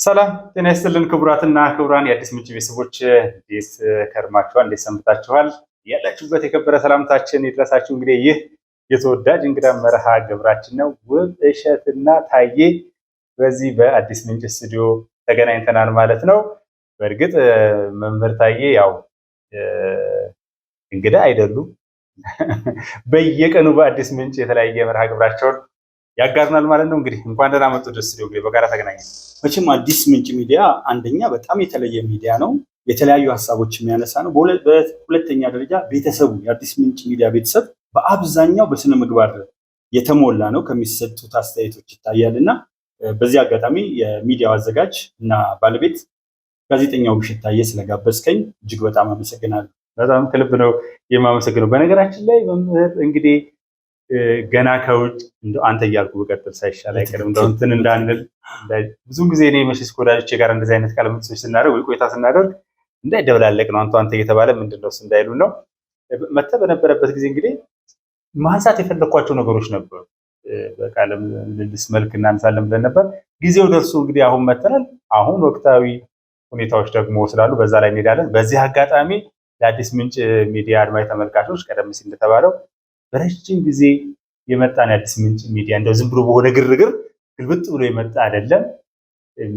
ሰላም ጤና ይስጥልን ክቡራትና ክቡራን የአዲስ ምንጭ ቤተሰቦች እንዴት ከርማችኋል? እንዴት ሰንብታችኋል? ያላችሁበት የከበረ ሰላምታችን ይድረሳችሁ። እንግዲህ ይህ የተወዳጅ እንግዳ መርሃ ግብራችን ነው። ውብ እሸትና ታዬ በዚህ በአዲስ ምንጭ ስቱዲዮ ተገናኝተናል ማለት ነው። በእርግጥ መምህር ታዬ ያው እንግዳ አይደሉም። በየቀኑ በአዲስ ምንጭ የተለያየ መርሃ ግብራቸውን ያጋርናል ማለት ነው። እንግዲህ እንኳን ደህና መጡ ወደ ስቱዲዮ። እንግዲህ በጋራ ተገናኘን። መቼም አዲስ ምንጭ ሚዲያ አንደኛ በጣም የተለየ ሚዲያ ነው፣ የተለያዩ ሀሳቦች የሚያነሳ ነው። በሁለተኛ ደረጃ ቤተሰቡ የአዲስ ምንጭ ሚዲያ ቤተሰብ በአብዛኛው በስነ ምግባር የተሞላ ነው ከሚሰጡት አስተያየቶች ይታያል። እና በዚህ አጋጣሚ የሚዲያው አዘጋጅ እና ባለቤት ጋዜጠኛው ብሸት ታዬ ስለጋበዝከኝ እጅግ በጣም አመሰግናለሁ። በጣም ከልብ ነው የማመሰግነው። በነገራችን ላይ መምህር እንግዲህ ገና ከውጭ አንተ እያልኩ በቀጥል ሳይሻል አይቀርም እንደው እንትን እንዳንል ብዙ ጊዜ እኔ መቼስ ከወዳጆቼ ጋር እንደዚህ አይነት ቃለ ምልልሶች ስናደርግ ወይ ቆይታ ስናደርግ እንዳይደበላለቅ ነው አንተ እየተባለ ምንድነው እንዳይሉ ነው። መተህ በነበረበት ጊዜ እንግዲህ ማንሳት የፈለኳቸው ነገሮች ነበሩ። በቃለ ምልልስ መልክ እናነሳለን ብለን ነበር። ጊዜው ደርሶ እንግዲህ አሁን መተናል። አሁን ወቅታዊ ሁኔታዎች ደግሞ ስላሉ በዛ ላይ እንሄዳለን። በዚህ አጋጣሚ ለአዲስ ምንጭ ሚዲያ አድማጭ ተመልካቾች ቀደም ሲል እንደተባለው በረጅም ጊዜ የመጣን የአዲስ ምንጭ ሚዲያ እንደው ዝም ብሎ በሆነ ግርግር ግልብጥ ብሎ የመጣ አይደለም።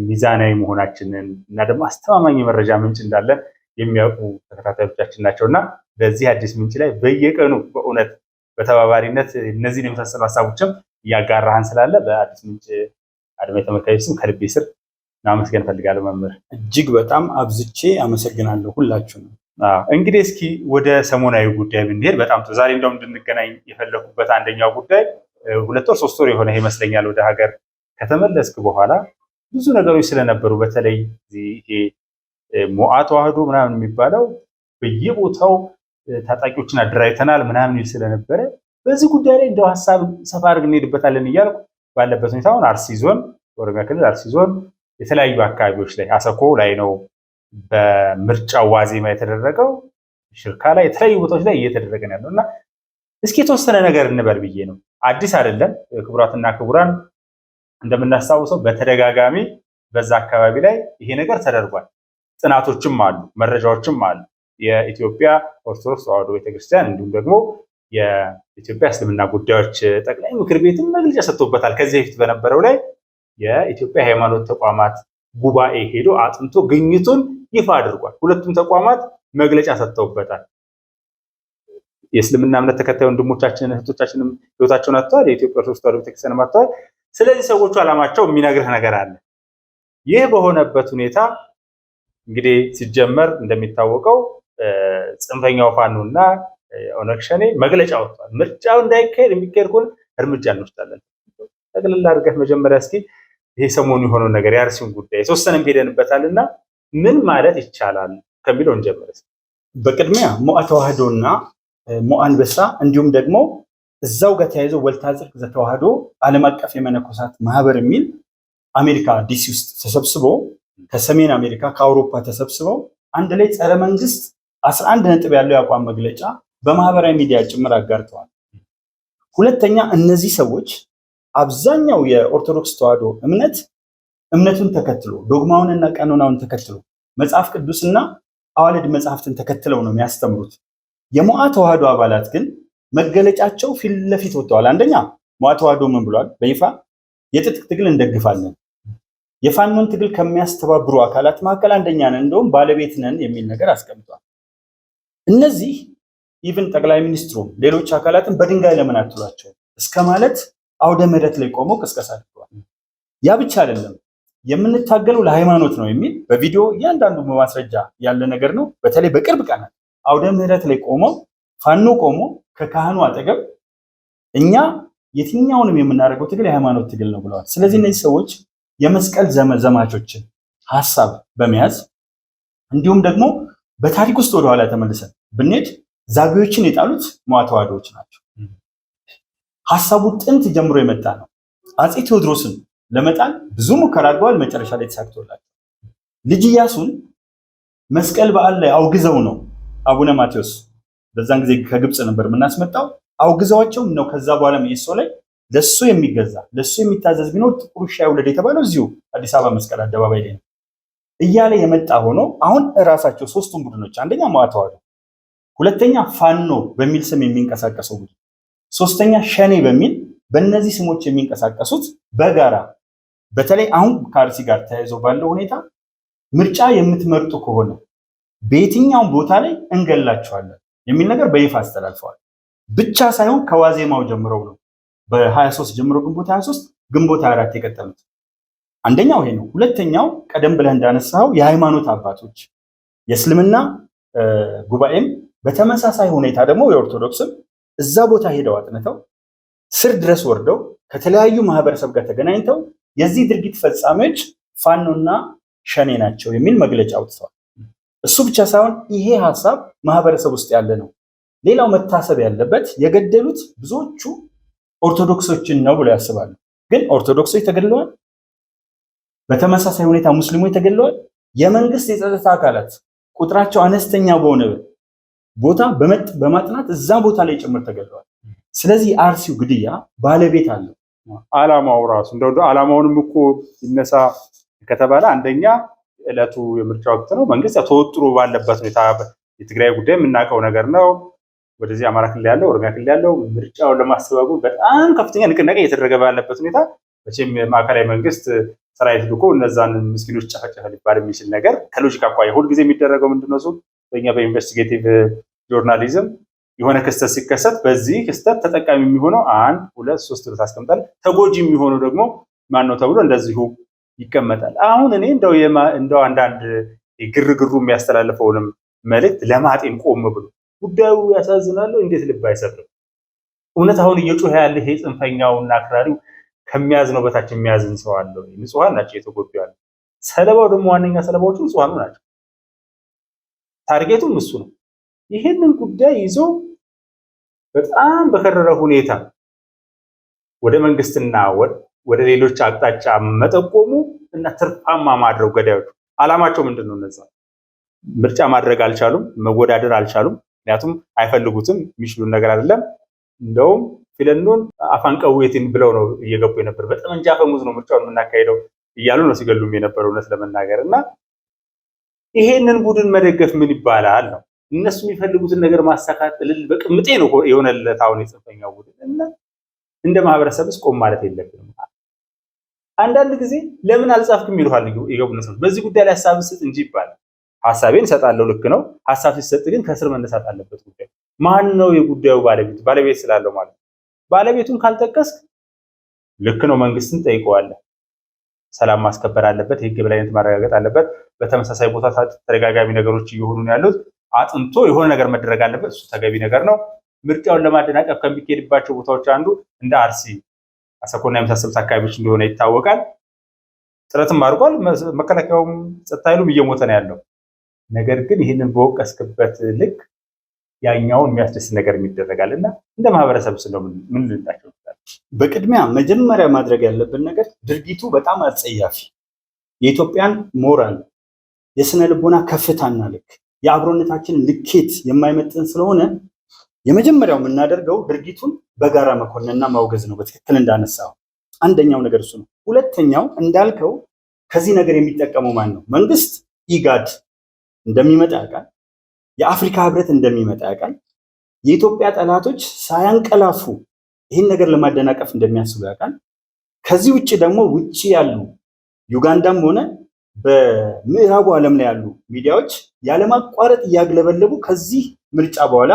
ሚዛናዊ መሆናችንን እና ደግሞ አስተማማኝ የመረጃ ምንጭ እንዳለን የሚያውቁ ተከታታዮቻችን ናቸውና በዚህ አዲስ ምንጭ ላይ በየቀኑ በእውነት በተባባሪነት እነዚህን የመሳሰሉ ሀሳቦችም እያጋራህን ስላለ በአዲስ ምንጭ አድማጭ ተመልካቾች ስም ከልቤ ስር ማመስገን ፈልጋለሁ። መምህር እጅግ በጣም አብዝቼ አመሰግናለሁ ሁላችሁንም። እንግዲህ እስኪ ወደ ሰሞናዊ ጉዳይ ብንሄድ በጣም ጥሩ። ዛሬ እንደውም እንድንገናኝ የፈለኩበት አንደኛው ጉዳይ 2 ወር 3 ወር የሆነ ይመስለኛል ወደ ሀገር ከተመለስክ በኋላ ብዙ ነገሮች ስለነበሩ በተለይ ይሄ ሞዓ ተዋህዶ ምናምን የሚባለው በየቦታው ታጣቂዎችን አደራጅተናል ምናምን ይል ስለነበረ በዚህ ጉዳይ ላይ እንደው ሀሳብ ሰፋ አድርገን እንሄድበታለን እያልኩ ባለበት ሁኔታ አሁን አርሲ ዞን፣ ኦሮሚያ ክልል አርሲ ዞን የተለያዩ አካባቢዎች ላይ አሰኮ ላይ ነው በምርጫው ዋዜማ የተደረገው፣ ሽርካ ላይ የተለያዩ ቦታዎች ላይ እየተደረገ ነው ያለው እና እስኪ የተወሰነ ነገር እንበል ብዬ ነው። አዲስ አይደለም። ክቡራትና ክቡራን እንደምናስታውሰው በተደጋጋሚ በዛ አካባቢ ላይ ይሄ ነገር ተደርጓል። ጥናቶችም አሉ፣ መረጃዎችም አሉ። የኢትዮጵያ ኦርቶዶክስ ተዋሕዶ ቤተክርስቲያን እንዲሁም ደግሞ የኢትዮጵያ እስልምና ጉዳዮች ጠቅላይ ምክር ቤትም መግለጫ ሰጥቶበታል። ከዚህ በፊት በነበረው ላይ የኢትዮጵያ ሃይማኖት ተቋማት ጉባኤ ሄዶ አጥንቶ ግኝቱን ይፋ አድርጓል። ሁለቱም ተቋማት መግለጫ ሰጥተውበታል። የእስልምና እምነት ተከታይ ወንድሞቻችን እህቶቻችንም ህይወታቸውን አጥተዋል። የኢትዮጵያ ኦርቶዶክስ ተዋሕዶ ቤተክርስቲያን አጥተዋል። ስለዚህ ሰዎቹ ዓላማቸው የሚነግርህ ነገር አለ። ይህ በሆነበት ሁኔታ እንግዲህ ሲጀመር እንደሚታወቀው ጽንፈኛው ፋኖና ኦነግ ሸኔ መግለጫ ወጥቷል። ምርጫው እንዳይካሄድ የሚካሄድ ከሆነ እርምጃ እንወስዳለን። ጠቅልላ አድርገህ መጀመሪያ እስኪ ይሄ ሰሞኑ የሆነውን ነገር የአርሲውን ጉዳይ የተወሰነም ሄደንበታልና ምን ማለት ይቻላል ከሚለው እንጀምር። በቅድሚያ ሞዓ ተዋህዶና ሞዓ አንበሳ እንዲሁም ደግሞ እዛው ጋር ተያይዘው ወልታ ጽድቅ ዘተዋህዶ ዓለም አቀፍ የመነኮሳት ማህበር የሚል አሜሪካ ዲሲ ውስጥ ተሰብስበው ከሰሜን አሜሪካ ከአውሮፓ ተሰብስበው አንድ ላይ ጸረ መንግስት 11 ነጥብ ያለው የአቋም መግለጫ በማህበራዊ ሚዲያ ጭምር አጋርተዋል። ሁለተኛ እነዚህ ሰዎች አብዛኛው የኦርቶዶክስ ተዋህዶ እምነቱን ተከትሎ ዶግማውንና ቀኖናውን ተከትሎ መጽሐፍ ቅዱስና አዋልድ መጽሐፍትን ተከትለው ነው የሚያስተምሩት። የሞዓ ተዋህዶ አባላት ግን መገለጫቸው ፊት ለፊት ወጥተዋል። አንደኛ ሞዓ ተዋህዶ ምን ብሏል? በይፋ የትጥቅ ትግል እንደግፋለን፣ የፋኖን ትግል ከሚያስተባብሩ አካላት መካከል አንደኛ ነን፣ እንደውም ባለቤት ነን የሚል ነገር አስቀምጧል። እነዚህ ኢቭን ጠቅላይ ሚኒስትሩ ሌሎች አካላትን በድንጋይ ለምን አትሏቸው እስከ ማለት አውደ ምህረት ላይ ቆመው ቅስቀሳ አድርገዋል። ያ ብቻ አይደለም፣ የምንታገለው ለሃይማኖት ነው የሚል በቪዲዮ እያንዳንዱ በማስረጃ ያለ ነገር ነው። በተለይ በቅርብ ቀናት አውደ ምህረት ላይ ቆመው ፋኖ ቆሞ ከካህኑ አጠገብ እኛ የትኛውንም የምናደርገው ትግል የሃይማኖት ትግል ነው ብለዋል። ስለዚህ እነዚህ ሰዎች የመስቀል ዘማቾችን ሀሳብ በመያዝ እንዲሁም ደግሞ በታሪክ ውስጥ ወደኋላ ተመልሰን ብንሄድ ዛጉዎችን የጣሉት ሞዓ ተዋህዶዎች ናቸው። ሀሳቡ ጥንት ጀምሮ የመጣ ነው። አፄ ቴዎድሮስን ለመጣል ብዙ ሙከራ አድርገዋል። መጨረሻ ላይ ተሳክቶላቸው ልጅ ኢያሱን መስቀል በዓል ላይ አውግዘው ነው አቡነ ማቴዎስ በዛን ጊዜ ከግብፅ ነበር የምናስመጣው አውግዘዋቸው ነው። ከዛ በኋላ ኢየሱስ ላይ ለሱ የሚገዛ ለሱ የሚታዘዝ ቢኖር ጥቁር ውሻ ይውለድ የተባለው እዚሁ አዲስ አበባ መስቀል አደባባይ ላይ ነው እያለ የመጣ ሆኖ አሁን እራሳቸው ሶስቱም ቡድኖች አንደኛ መዋ ተዋሕዶ፣ ሁለተኛ ፋኖ በሚል ስም የሚንቀሳቀሰው ቡድን፣ ሶስተኛ ሸኔ በሚል በእነዚህ ስሞች የሚንቀሳቀሱት በጋራ በተለይ አሁን ከአርሲ ጋር ተያይዞ ባለው ሁኔታ ምርጫ የምትመርጡ ከሆነ በየትኛውም ቦታ ላይ እንገላቸዋለን የሚል ነገር በይፋ አስተላልፈዋል። ብቻ ሳይሆን ከዋዜማው ጀምረው ነው በ23 ጀምሮ ግንቦት 23 ግንቦት 24 የቀጠሉት። አንደኛው ይሄ ነው። ሁለተኛው ቀደም ብለህ እንዳነሳው የሃይማኖት አባቶች የእስልምና ጉባኤም በተመሳሳይ ሁኔታ ደግሞ የኦርቶዶክስም እዛ ቦታ ሄደው አጥንተው ስር ድረስ ወርደው ከተለያዩ ማህበረሰብ ጋር ተገናኝተው የዚህ ድርጊት ፈጻሚዎች ፋኖና ሸኔ ናቸው የሚል መግለጫ አውጥተዋል። እሱ ብቻ ሳይሆን ይሄ ሀሳብ ማህበረሰብ ውስጥ ያለ ነው። ሌላው መታሰብ ያለበት የገደሉት ብዙዎቹ ኦርቶዶክሶችን ነው ብለው ያስባሉ። ግን ኦርቶዶክሶች ተገድለዋል። በተመሳሳይ ሁኔታ ሙስሊሞች ተገድለዋል። የመንግስት የጸጥታ አካላት ቁጥራቸው አነስተኛ በሆነ ቦታ በማጥናት እዛ ቦታ ላይ ጭምር ተገድለዋል። ስለዚህ አርሲው ግድያ ባለቤት አለው። አላማው ራሱ እንደው አላማውንም እኮ ይነሳ ከተባለ አንደኛ ዕለቱ የምርጫ ወቅት ነው። መንግስት ተወጥሮ ባለበት ሁኔታ የትግራይ ጉዳይ የምናውቀው ነገር ነው። ወደዚህ አማራ ክልል ያለው ኦሮሚያ ክልል ያለው ምርጫውን ለማስተባበር በጣም ከፍተኛ ንቅናቄ እየተደረገ ባለበት ሁኔታ መቼም ማዕከላዊ መንግስት ሰራዊት ልኮ እነዛን ምስኪኖች ጨፈጨፈ ሊባል የሚችል ነገር ከሎጂክ አኳያ ሁልጊዜ የሚደረገው ምንድነው? እሱ በእኛ በኢንቨስቲጌቲቭ ጆርናሊዝም የሆነ ክስተት ሲከሰት በዚህ ክስተት ተጠቃሚ የሚሆነው 1 2 3 ብለህ ታስቀምጣለህ። ተጎጂ የሚሆነው ደግሞ ማን ነው ተብሎ እንደዚሁ ይቀመጣል። አሁን እኔ እንደው አንዳንድ ግርግሩ የሚያስተላልፈውንም መልእክት ለማጤን ቆም ብሎ ጉዳዩ ያሳዝናል፣ እንዴት ልብ አይሰብርም? እውነት አሁን እየጮኸ ያለ ይሄ ጽንፈኛውና አክራሪው ከሚያዝነው በታች የሚያዝን ሰው አለ? ንጹሃን ናቸው የተጎዱ ያለ። ሰለባው ደግሞ ዋነኛ ሰለባዎቹ ንጹሃኑ ናቸው። ታርጌቱም እሱ ነው። ይሄንን ጉዳይ ይዞ በጣም በከረረ ሁኔታ ወደ መንግስትና ወደ ሌሎች አቅጣጫ መጠቆሙ እና ትርፋማ ማድረግ ገዳዮቹ አላማቸው ምንድነው? እነዛ ምርጫ ማድረግ አልቻሉም፣ መወዳደር አልቻሉም። ምክንያቱም አይፈልጉትም፣ የሚችሉን ነገር አይደለም። እንደውም ፊለኖን አፋንቀውየትን ብለው ነው እየገቡ የነበር። በጠመንጃ ፈሙዝ ነው ምርጫውን የምናካሄደው እያሉ ነው ሲገሉም የነበረው እውነት ለመናገር እና ይሄንን ቡድን መደገፍ ምን ይባላል ነው። እነሱ የሚፈልጉትን ነገር ማሳካት በቅምጤ ነው የሆነለት አሁን የጽንፈኛው ቡድን እና እንደ ማህበረሰብስ ቆም ማለት የለብንም። አንዳንድ ጊዜ ለምን አልጻፍክም ይሉሃል ይገቡና ሰው በዚህ ጉዳይ ላይ ሐሳብ ስጥ እንጂ ይባላል። ሐሳቤን እሰጣለሁ፣ ልክ ነው። ሐሳብ ሲሰጥ ግን ከስር መነሳት አለበት። ጉዳይ ማን ነው የጉዳዩ ባለቤት ስላለው ማለት ነው። ባለቤቱን ካልጠቀስክ ልክ ነው፣ መንግስትን ጠይቀዋለህ። ሰላም ማስከበር አለበት፣ የህግ የበላይነት ማረጋገጥ አለበት። በተመሳሳይ ቦታ ተደጋጋሚ ነገሮች እየሆኑ ነው ያሉት። አጥንቶ የሆነ ነገር መደረግ አለበት። እሱ ተገቢ ነገር ነው። ምርጫውን ለማደናቀፍ ከሚካሄድባቸው ቦታዎች አንዱ እንደ አርሲ አሰኮና የመሳሰሉት አካባቢዎች እንደሆነ ይታወቃል። ጥረትም አድርጓል። መከላከያውም ጸጥታ ኃይሉም እየሞተ ነው ያለው። ነገር ግን ይህንን በወቀስክበት ልክ ያኛውን የሚያስደስት ነገር የሚደረጋል እና እንደ ማህበረሰብ ስለው ምን ልንላቸው ይችላል? በቅድሚያ መጀመሪያ ማድረግ ያለብን ነገር ድርጊቱ በጣም አጸያፊ የኢትዮጵያን ሞራል የስነ ልቦና ከፍታና ልክ የአብሮነታችን ልኬት የማይመጥን ስለሆነ የመጀመሪያው የምናደርገው ድርጊቱን በጋራ መኮንንና ማውገዝ ነው። በትክክል እንዳነሳው አንደኛው ነገር እሱ ነው። ሁለተኛው እንዳልከው ከዚህ ነገር የሚጠቀመው ማን ነው? መንግስት ኢጋድ እንደሚመጣ ያውቃል። የአፍሪካ ህብረት እንደሚመጣ ያውቃል። የኢትዮጵያ ጠላቶች ሳያንቀላፉ ይህን ነገር ለማደናቀፍ እንደሚያስቡ ያውቃል። ከዚህ ውጭ ደግሞ ውጭ ያሉ ዩጋንዳም ሆነ በምዕራቡ ዓለም ላይ ያሉ ሚዲያዎች ያለማቋረጥ እያግለበለቡ ከዚህ ምርጫ በኋላ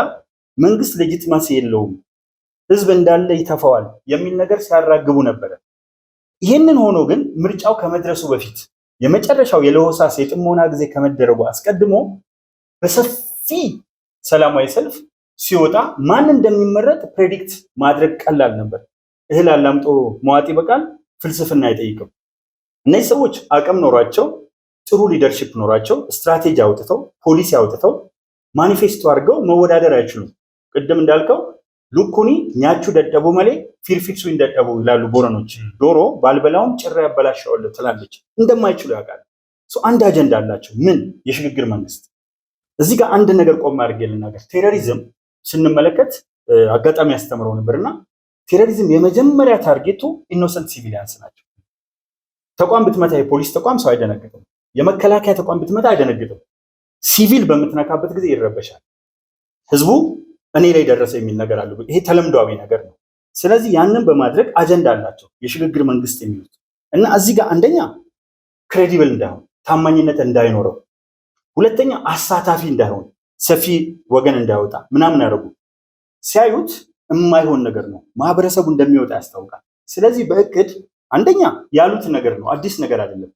መንግስት ሌጂቲማሲ የለውም፣ ህዝብ እንዳለ ይተፋዋል የሚል ነገር ሲያራግቡ ነበረ። ይህንን ሆኖ ግን ምርጫው ከመድረሱ በፊት የመጨረሻው የለሆሳስ የጥሞና ጊዜ ከመደረጉ አስቀድሞ በሰፊ ሰላማዊ ሰልፍ ሲወጣ ማን እንደሚመረጥ ፕሬዲክት ማድረግ ቀላል ነበር። እህል አላምጦ መዋጥ ይበቃል፣ ፍልስፍና አይጠይቅም። እነዚህ ሰዎች አቅም ኖሯቸው ጥሩ ሊደርሺፕ ኖሯቸው ስትራቴጂ አውጥተው ፖሊሲ አውጥተው ማኒፌስቶ አድርገው መወዳደር አይችሉም። ቅድም እንዳልከው ሉኩኒ ኛቹ ደደቡ መሌ ፊርፊክሱ እንደደቡ ይላሉ ቦረኖች። ዶሮ ባልበላውም ጭራ ያበላሻዋል ትላለች። እንደማይችሉ ያውቃል። አንድ አጀንዳ አላቸው። ምን? የሽግግር መንግስት። እዚህ ጋር አንድ ነገር ቆም አድርጌ ልናገር። ቴሮሪዝም ስንመለከት አጋጣሚ ያስተምረው ነበርና ቴሮሪዝም የመጀመሪያ ታርጌቱ ኢኖሰንት ሲቪሊያንስ ናቸው። ተቋም ብትመታ የፖሊስ ተቋም ሰው አይደነግጥም። የመከላከያ ተቋም ብትመታ አይደነግጥም። ሲቪል በምትነካበት ጊዜ ይረበሻል። ህዝቡ እኔ ላይ ደረሰ የሚል ነገር አለ። ይሄ ተለምዷዊ ነገር ነው። ስለዚህ ያንን በማድረግ አጀንዳ አላቸው የሽግግር መንግስት የሚሉት እና እዚህ ጋር አንደኛ ክሬዲብል እንዳይሆን ታማኝነት እንዳይኖረው፣ ሁለተኛ አሳታፊ እንዳይሆን ሰፊ ወገን እንዳይወጣ ምናምን ያደርጉ ሲያዩት የማይሆን ነገር ነው። ማህበረሰቡ እንደሚወጣ ያስታውቃል። ስለዚህ በእቅድ አንደኛ ያሉት ነገር ነው፣ አዲስ ነገር አይደለም።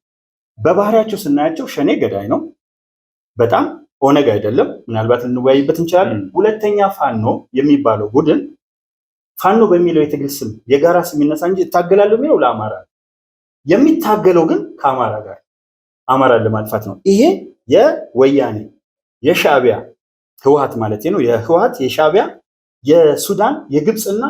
በባህሪያቸው ስናያቸው ሸኔ ገዳይ ነው በጣም ኦነግ አይደለም። ምናልባት ልንወያይበት እንችላለን። ሁለተኛ ፋኖ የሚባለው ቡድን ፋኖ በሚለው የትግል ስም የጋራ ስም ይነሳ እንጂ እታገላለሁ የሚለው ለአማራ የሚታገለው ግን ከአማራ ጋር አማራን ለማጥፋት ነው። ይሄ የወያኔ የሻዕቢያ ህወሓት ማለት ነው። የህወሓት የሻዕቢያ የሱዳን የግብፅና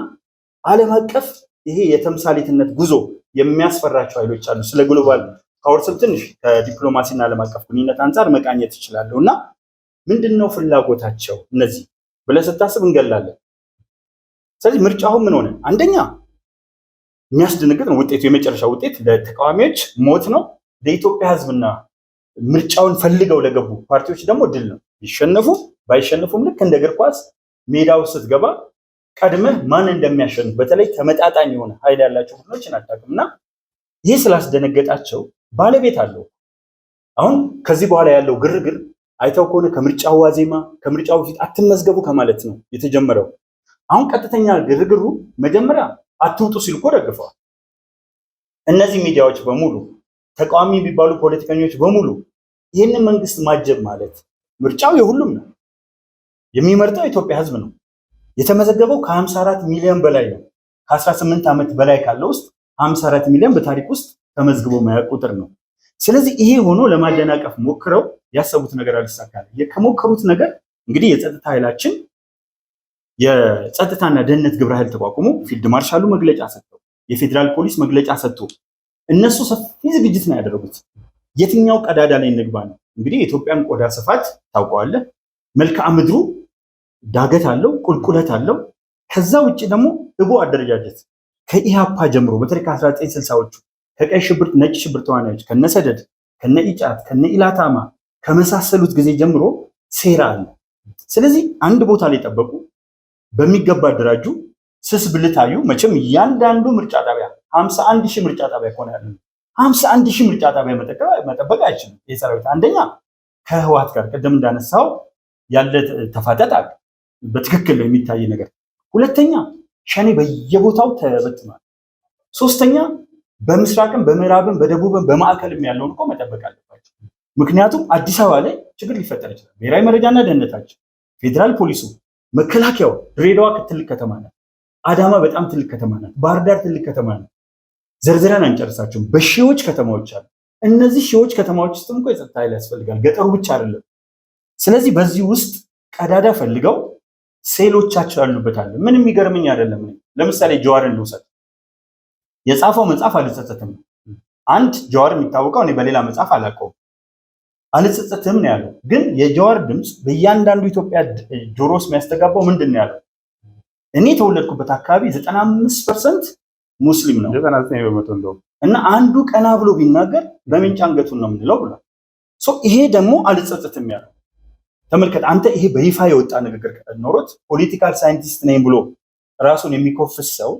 ዓለም አቀፍ ይሄ የተምሳሌትነት ጉዞ የሚያስፈራቸው ኃይሎች አሉ። ስለ ግሎባል ፓወር ስም ትንሽ ከዲፕሎማሲና ዓለም አቀፍ ግንኙነት አንጻር መቃኘት ይችላሉ። እና ምንድነው ፍላጎታቸው እነዚህ ብለህ ስታስብ እንገላለን። ስለዚህ ምርጫው ምን ሆነ? አንደኛ የሚያስደነግጥ ነው ውጤቱ። የመጨረሻ ውጤት ለተቃዋሚዎች ሞት ነው። ለኢትዮጵያ ህዝብና ምርጫውን ፈልገው ለገቡ ፓርቲዎች ደግሞ ድል ነው። ይሸነፉ ባይሸነፉም ልክ እንደ እግር ኳስ ሜዳው ስትገባ ቀድመህ ማን እንደሚያሸንፍ በተለይ ተመጣጣኝ የሆነ ኃይል ያላቸው ቡድኖችን አታውቅም። እና ይህ ስላስደነገጣቸው ባለቤት አለው። አሁን ከዚህ በኋላ ያለው ግርግር አይተው ከሆነ ከምርጫው ዋዜማ ከምርጫው በፊት አትመዝገቡ ከማለት ነው የተጀመረው። አሁን ቀጥተኛ ግርግሩ መጀመሪያ አትውጡ ሲል እኮ ደግፈዋል። እነዚህ ሚዲያዎች በሙሉ ተቃዋሚ የሚባሉ ፖለቲከኞች በሙሉ ይህንን መንግስት ማጀብ ማለት ምርጫው የሁሉም ነው። የሚመርጠው የኢትዮጵያ ህዝብ ነው። የተመዘገበው ከ54 ሚሊዮን በላይ ነው። ከ18 ዓመት በላይ ካለው ውስጥ 54 ሚሊዮን በታሪክ ውስጥ ተመዝግቦ ማያውቅ ቁጥር ነው። ስለዚህ ይሄ ሆኖ ለማደናቀፍ ሞክረው ያሰቡት ነገር አልተሳካም። ከሞከሩት ነገር እንግዲህ የጸጥታ ኃይላችን የጸጥታና ደህንነት ግብረ ኃይል ተቋቁሞ ፊልድ ማርሻሉ መግለጫ ሰጥተው የፌዴራል ፖሊስ መግለጫ ሰጥቶ እነሱ ሰፊ ዝግጅት ነው ያደረጉት። የትኛው ቀዳዳ ላይ እንግባ ነው እንግዲህ። የኢትዮጵያን ቆዳ ስፋት ታውቀዋለህ። መልክዓ ምድሩ ዳገት አለው፣ ቁልቁለት አለው። ከዛ ውጭ ደግሞ ህቡ አደረጃጀት ከኢሃፓ ጀምሮ በተለይ ከ1960ዎቹ ከቀይ ሽብር ነጭ ሽብር ተዋናዮች ከነሰደድ ከነኢጫት ከነኢላታማ ከመሳሰሉት ጊዜ ጀምሮ ሴራ አለ። ስለዚህ አንድ ቦታ ላይ ጠበቁ፣ በሚገባ አደራጁ፣ ስስ ብልታዩ። መቼም እያንዳንዱ ምርጫ ጣቢያ 51,000 ምርጫ ጣቢያ ከሆነ ያለ 51,000 ምርጫ ጣቢያ መጠበቅ አይችልም። ይህ ሰራዊት አንደኛ ከህወሓት ጋር ቅድም እንዳነሳው ያለ ተፋጠጥ አለ፣ በትክክል የሚታይ ነገር። ሁለተኛ ሸኔ በየቦታው ተበትኗል። ሶስተኛ በምስራቅም በምዕራብም በደቡብም በማዕከልም ያለውን እኮ መጠበቅ አለባቸው። ምክንያቱም አዲስ አበባ ላይ ችግር ሊፈጠር ይችላል። ብሔራዊ መረጃና ደህንነታችን፣ ፌዴራል ፖሊሱ፣ መከላከያው። ድሬዳዋ ትልቅ ከተማ ናት። አዳማ በጣም ትልቅ ከተማ ናት። ባህር ዳር ትልቅ ከተማ ናት። ዘርዝረን አንጨርሳቸውም። በሺዎች ከተማዎች አሉ። እነዚህ ሺዎች ከተማዎች ውስጥም እኮ የጸጥታ ኃይል ያስፈልጋል። ገጠሩ ብቻ አይደለም። ስለዚህ በዚህ ውስጥ ቀዳዳ ፈልገው ሴሎቻቸው ያሉበታል። ምንም የሚገርመኝ አይደለም። ለምሳሌ ጀዋርን ልውሰድ። የጻፈው መጽሐፍ አልጸጸትም። አንድ ጀዋር የሚታወቀው እኔ በሌላ መጽሐፍ አላውቀውም። አልጸጸትም ነው ያለው። ግን የጀዋር ድምፅ በእያንዳንዱ ኢትዮጵያ ጆሮ ውስጥ የሚያስተጋባው ምንድን ነው ያለው? እኔ የተወለድኩበት አካባቢ 95% ሙስሊም ነው 99% እንደውም እና አንዱ ቀና ብሎ ቢናገር በምንጭ አንገቱን ነው የምንለው ብሏል። ይሄ ደግሞ አልጸጸትም ያለው ተመልከት አንተ። ይሄ በይፋ የወጣ ንግግር ኖሮት ፖለቲካል ሳይንቲስት ነኝ ብሎ ራሱን የሚኮፍስ ሰው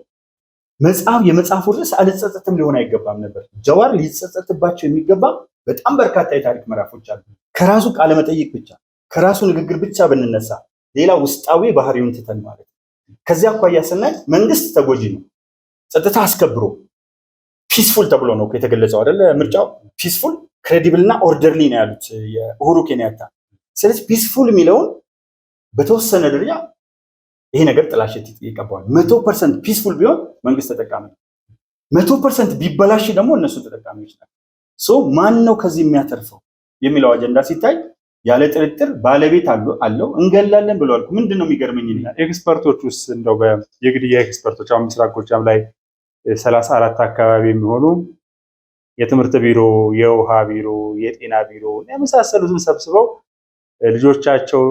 የመጽሐፉ ርዕስ አልጸጸትም ሊሆን አይገባም ነበር። ጀዋር ሊጸጸትባቸው የሚገባ በጣም በርካታ የታሪክ ምዕራፎች አሉ። ከራሱ ቃለ መጠይቅ ብቻ ከራሱ ንግግር ብቻ ብንነሳ ሌላ ውስጣዊ ባህሪውን ትተን ማለት ነው። ከዚያ አኳያ ስናይ መንግስት ተጎጂ ነው። ጸጥታ አስከብሮ ፒስፉል ተብሎ ነው የተገለጸው አይደለ? ምርጫው ፒስፉል ክሬዲብል እና ኦርደርሊ ነው ያሉት የኡሁሩ ኬንያታ። ስለዚህ ፒስፉል የሚለውን በተወሰነ ደረጃ ይሄ ነገር ጥላሸት ይቀባዋል። 100% ፒስፉል ቢሆን መንግስት ተጠቃሚ ነው። 100% ቢበላሽ ደግሞ እነሱ ተጠቃሚዎች ናቸው። ማን ነው ከዚህ የሚያተርፈው የሚለው አጀንዳ ሲታይ ያለ ጥርጥር ባለቤት አለው። እንገላለን ብለዋል። ምንድን ነው የሚገርመኝ ኤክስፐርቶች ውስጥ እንደው የግድያ ኤክስፐርቶች አሁን ምስራቅ ጎጃም ላይ 34 አካባቢ የሚሆኑ የትምህርት ቢሮ፣ የውሃ ቢሮ፣ የጤና ቢሮ የመሳሰሉትን ሰብስበው ልጆቻቸው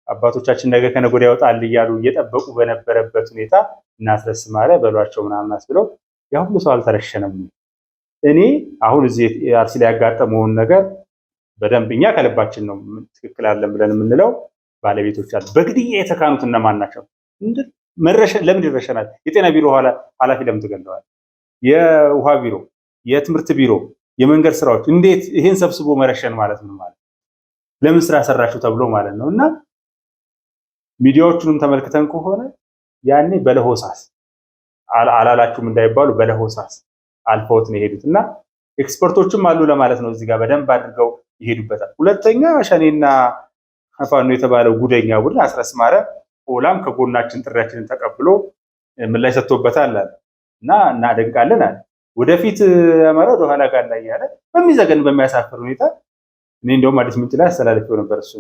አባቶቻችን ነገ ከነገ ወዲያ ያወጣል እያሉ እየጠበቁ በነበረበት ሁኔታ እና አስረስ ማረ በሏቸው ምናምን አስብለው ያ ሁሉ ሰው አልተረሸነም። እኔ አሁን እዚህ አርሲ ላይ ያጋጠመውን ነገር በደንብ እኛ ከልባችን ነው ትክክል አለን ብለን የምንለው ባለቤቶች አሉ። በግድያ የተካኑት እነማን ናቸው? ለምን ይረሸናል? የጤና ቢሮ ኃላፊ ለምን ተገለዋል? የውሃ ቢሮ፣ የትምህርት ቢሮ፣ የመንገድ ስራዎች እንዴት ይሄን ሰብስቦ መረሸን ማለት ነው? ማለት ለምን ስራ ሰራችሁ ተብሎ ማለት ነው። እና ሚዲያዎቹንም ተመልክተን ከሆነ ያኔ በለሆሳስ አላላችሁም እንዳይባሉ በለሆሳስ አልፈውት ነው የሄዱት። እና ኤክስፐርቶችም አሉ ለማለት ነው እዚህ ጋር በደንብ አድርገው ይሄዱበታል። ሁለተኛ ሸኔና ፋኖ የተባለው ጉደኛ ቡድን አስረስ ማረ ኦላም ከጎናችን ጥሪያችንን ተቀብሎ ምላሽ ሰጥቶበታል አለ እና እናደንቃለን አለ። ወደፊት አማራ ወደ ኋላ ጋር ላይ ያለ በሚዘገን በሚያሳፍር ሁኔታ እኔ እንደውም አዲስ ምንጭ ላይ አስተላልፌው ነበር። እሱ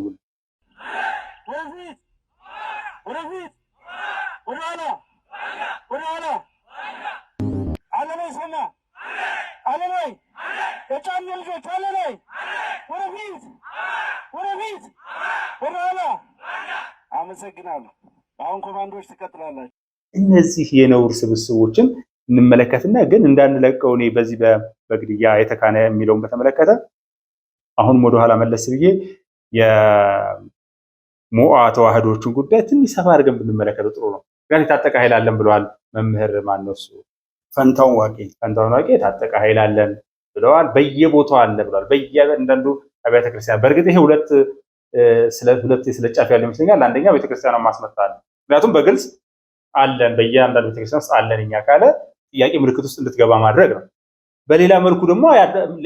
አመሰግናለሁ። አሁን ኮማንዶዎች ትቀጥላላችሁ። እነዚህ የነውር ስብስቦችን እንመለከትና ግን እንዳንለቀው እኔ በዚህ በግድያ የተካነ የሚለውን በተመለከተ አሁን ወደ ኋላ መለስ ብዬ የሞአ ተዋህዶቹን ጉዳይ ትንሽ ሰፋ አድርገን ብንመለከተው ጥሩ ነው። ጋር የታጠቀ ኃይል አለን ብለዋል መምህር ማነሱ ፈንታውን ዋቄ የታጠቀ ኃይል አለን ብለዋል። በየቦታው አለ ብለዋል። በየአንዳንዱ አብያተ ክርስቲያን በእርግጥ ይሄ ሁለት ስለ ጫፍ ያለው ይመስለኛል። አንደኛው ቤተክርስቲያኗን ማስመጣት ነው። ምክንያቱም በግልጽ አለን በየአንዳንዱ ቤተክርስቲያን ውስጥ አለን እኛ ካለ ጥያቄ ምልክት ውስጥ እንድትገባ ማድረግ ነው። በሌላ መልኩ ደግሞ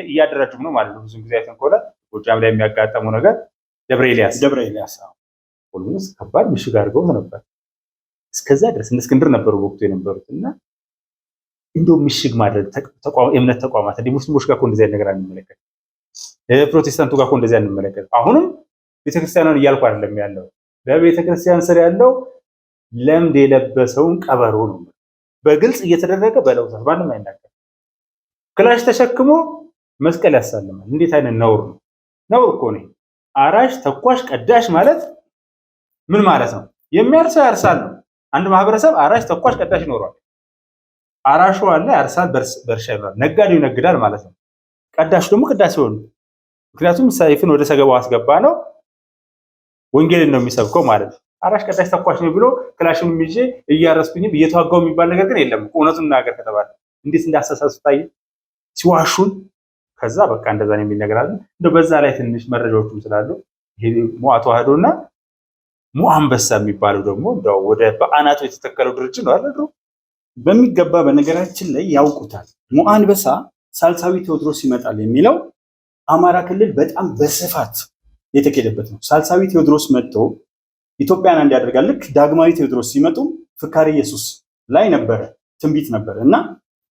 እያደራጁም ነው ማለት ነው። ብዙ ጊዜ አይተን ከሆነ ጎጃም ላይ የሚያጋጠመው ነገር ደብረ ኤልያስ ሁሉም ከባድ ምሽግ አድርገው ነበር። እስከዛ ድረስ እነ እስክንድር ነበሩ ወቅቱ የነበሩት እና እንደው ምሽግ ማድረግ የእምነት ተቋማት እንደ ሙስሊሞች ጋር እኮ እንደዚህ አይነት ነገር አንመለከት፣ ፕሮቴስታንቱ ጋር እኮ እንደዚህ አንመለከት። አሁንም ቤተክርስቲያኗን እያልኩ አይደለም ያለው በቤተክርስቲያን ስር ያለው ለምድ የለበሰውን ቀበሮ ነው በግልጽ እየተደረገ በለውሳት ማንም አይናገር። ክላሽ ተሸክሞ መስቀል ያሳልማል። እንዴት አይነት ነውር ነው! ነውር እኮ ነው። አራሽ ተኳሽ ቀዳሽ ማለት ምን ማለት ነው? የሚያርሰው ያርሳል ነው። አንድ ማህበረሰብ አራሽ ተኳሽ ቀዳሽ ይኖረዋል። አራሹ አለ ያርሳል፣ በእርሻ ይኖራል። ነጋዴው ይነግዳል ማለት ነው። ቀዳሽ ደግሞ ቅዳሴ ሆነ። ምክንያቱም ሰይፍን ወደ ሰገባው አስገባ ነው፣ ወንጌልን ነው የሚሰብከው ማለት ነው። አራሽ ቀዳሽ ተኳሽ ነው ብሎ ክላሽን ይዤ እያረስኩኝም እየተዋጋው የሚባል ነገር ግን የለም። እውነቱን እናገር ከተባለ እንዴት እንዳስተሳሰብ ታይ ሲዋሹን፣ ከዛ በቃ እንደዛ ነው የሚል ነገር አለ። እንደው በዛ ላይ ትንሽ መረጃዎችም ስላሉ ይሄ ሞአ ተዋህዶና ሞአ አንበሳ የሚባለው ደግሞ እንደው ወደ በአናቱ የተተከለው ድርጅት ነው አይደል? በሚገባ በነገራችን ላይ ያውቁታል። ሞአ አንበሳ ሳልሳዊ ቴዎድሮስ ይመጣል የሚለው አማራ ክልል በጣም በስፋት የተኬደበት ነው። ሳልሳዊ ቴዎድሮስ መጥቶ ኢትዮጵያን አንድ ያደርጋል። ልክ ዳግማዊ ቴዎድሮስ ሲመጡ ፍካሬ ኢየሱስ ላይ ነበረ ትንቢት ነበረ እና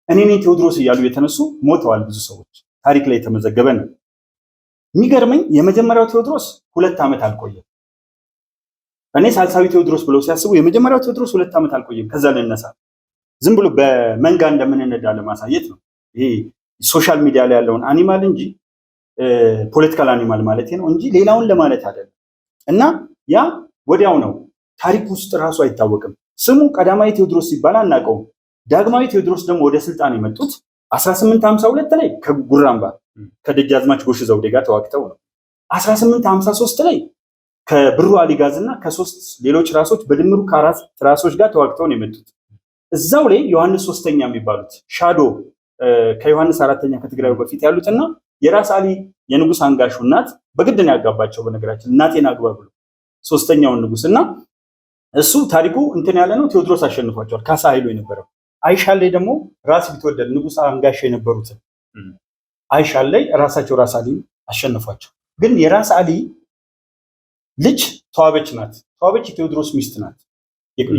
እኔ ነኝ ቴዎድሮስ እያሉ የተነሱ ሞተዋል ብዙ ሰዎች። ታሪክ ላይ የተመዘገበ ነው። የሚገርመኝ የመጀመሪያው ቴዎድሮስ 2 ዓመት አልቆየም። እኔ ሳልሳዊ ቴዎድሮስ ብለው ሲያስቡ የመጀመሪያው ቴዎድሮስ 2 ዓመት አልቆየም። ከዛ ልነሳ ዝም ብሎ በመንጋ እንደምንነዳ ለማሳየት ነው። ይሄ ሶሻል ሚዲያ ላይ ያለውን አኒማል እንጂ ፖለቲካል አኒማል ማለት ነው እንጂ ሌላውን ለማለት አይደለም። እና ያ ወዲያው ነው፣ ታሪክ ውስጥ ራሱ አይታወቅም። ስሙ ቀዳማዊ ቴዎድሮስ ሲባል አናውቀውም። ዳግማዊ ቴዎድሮስ ደግሞ ወደ ስልጣን የመጡት 1852 ላይ ከጉራምባ ከደጃዝማች ጎሽ ዘውዴ ጋር ተዋግተው ነው። 1853 ላይ ከብሩ አሊጋዝ እና ከ3 ሌሎች ራሶች በድምሩ ከ4 ራሶች ጋር ተዋግተው ነው የመጡት። እዛው ላይ ዮሐንስ 3ኛ የሚባሉት ሻዶ ከዮሐንስ 4ኛ ከትግራዩ በፊት ያሉትና የራስ አሊ የንጉስ አንጋሹ እናት በግድ ነው ያጋባቸው። በነገራችን እናቴን አግባ ብሎ 3ኛውን ንጉስ እና እሱ ታሪኩ እንትን ያለ ነው። ቴዎድሮስ አሸንፏቸዋል። ካሳ ኃይሉ የነበረው አይሻል ላይ ደግሞ ራስ ቢትወደድ ንጉስ አንጋሽ የነበሩትን አይሻል ላይ ራሳቸው ራስ አሊ አሸንፏቸው። ግን የራስ አሊ ልጅ ተዋበች ናት። ተዋበች የቴዎድሮስ ሚስት ናት።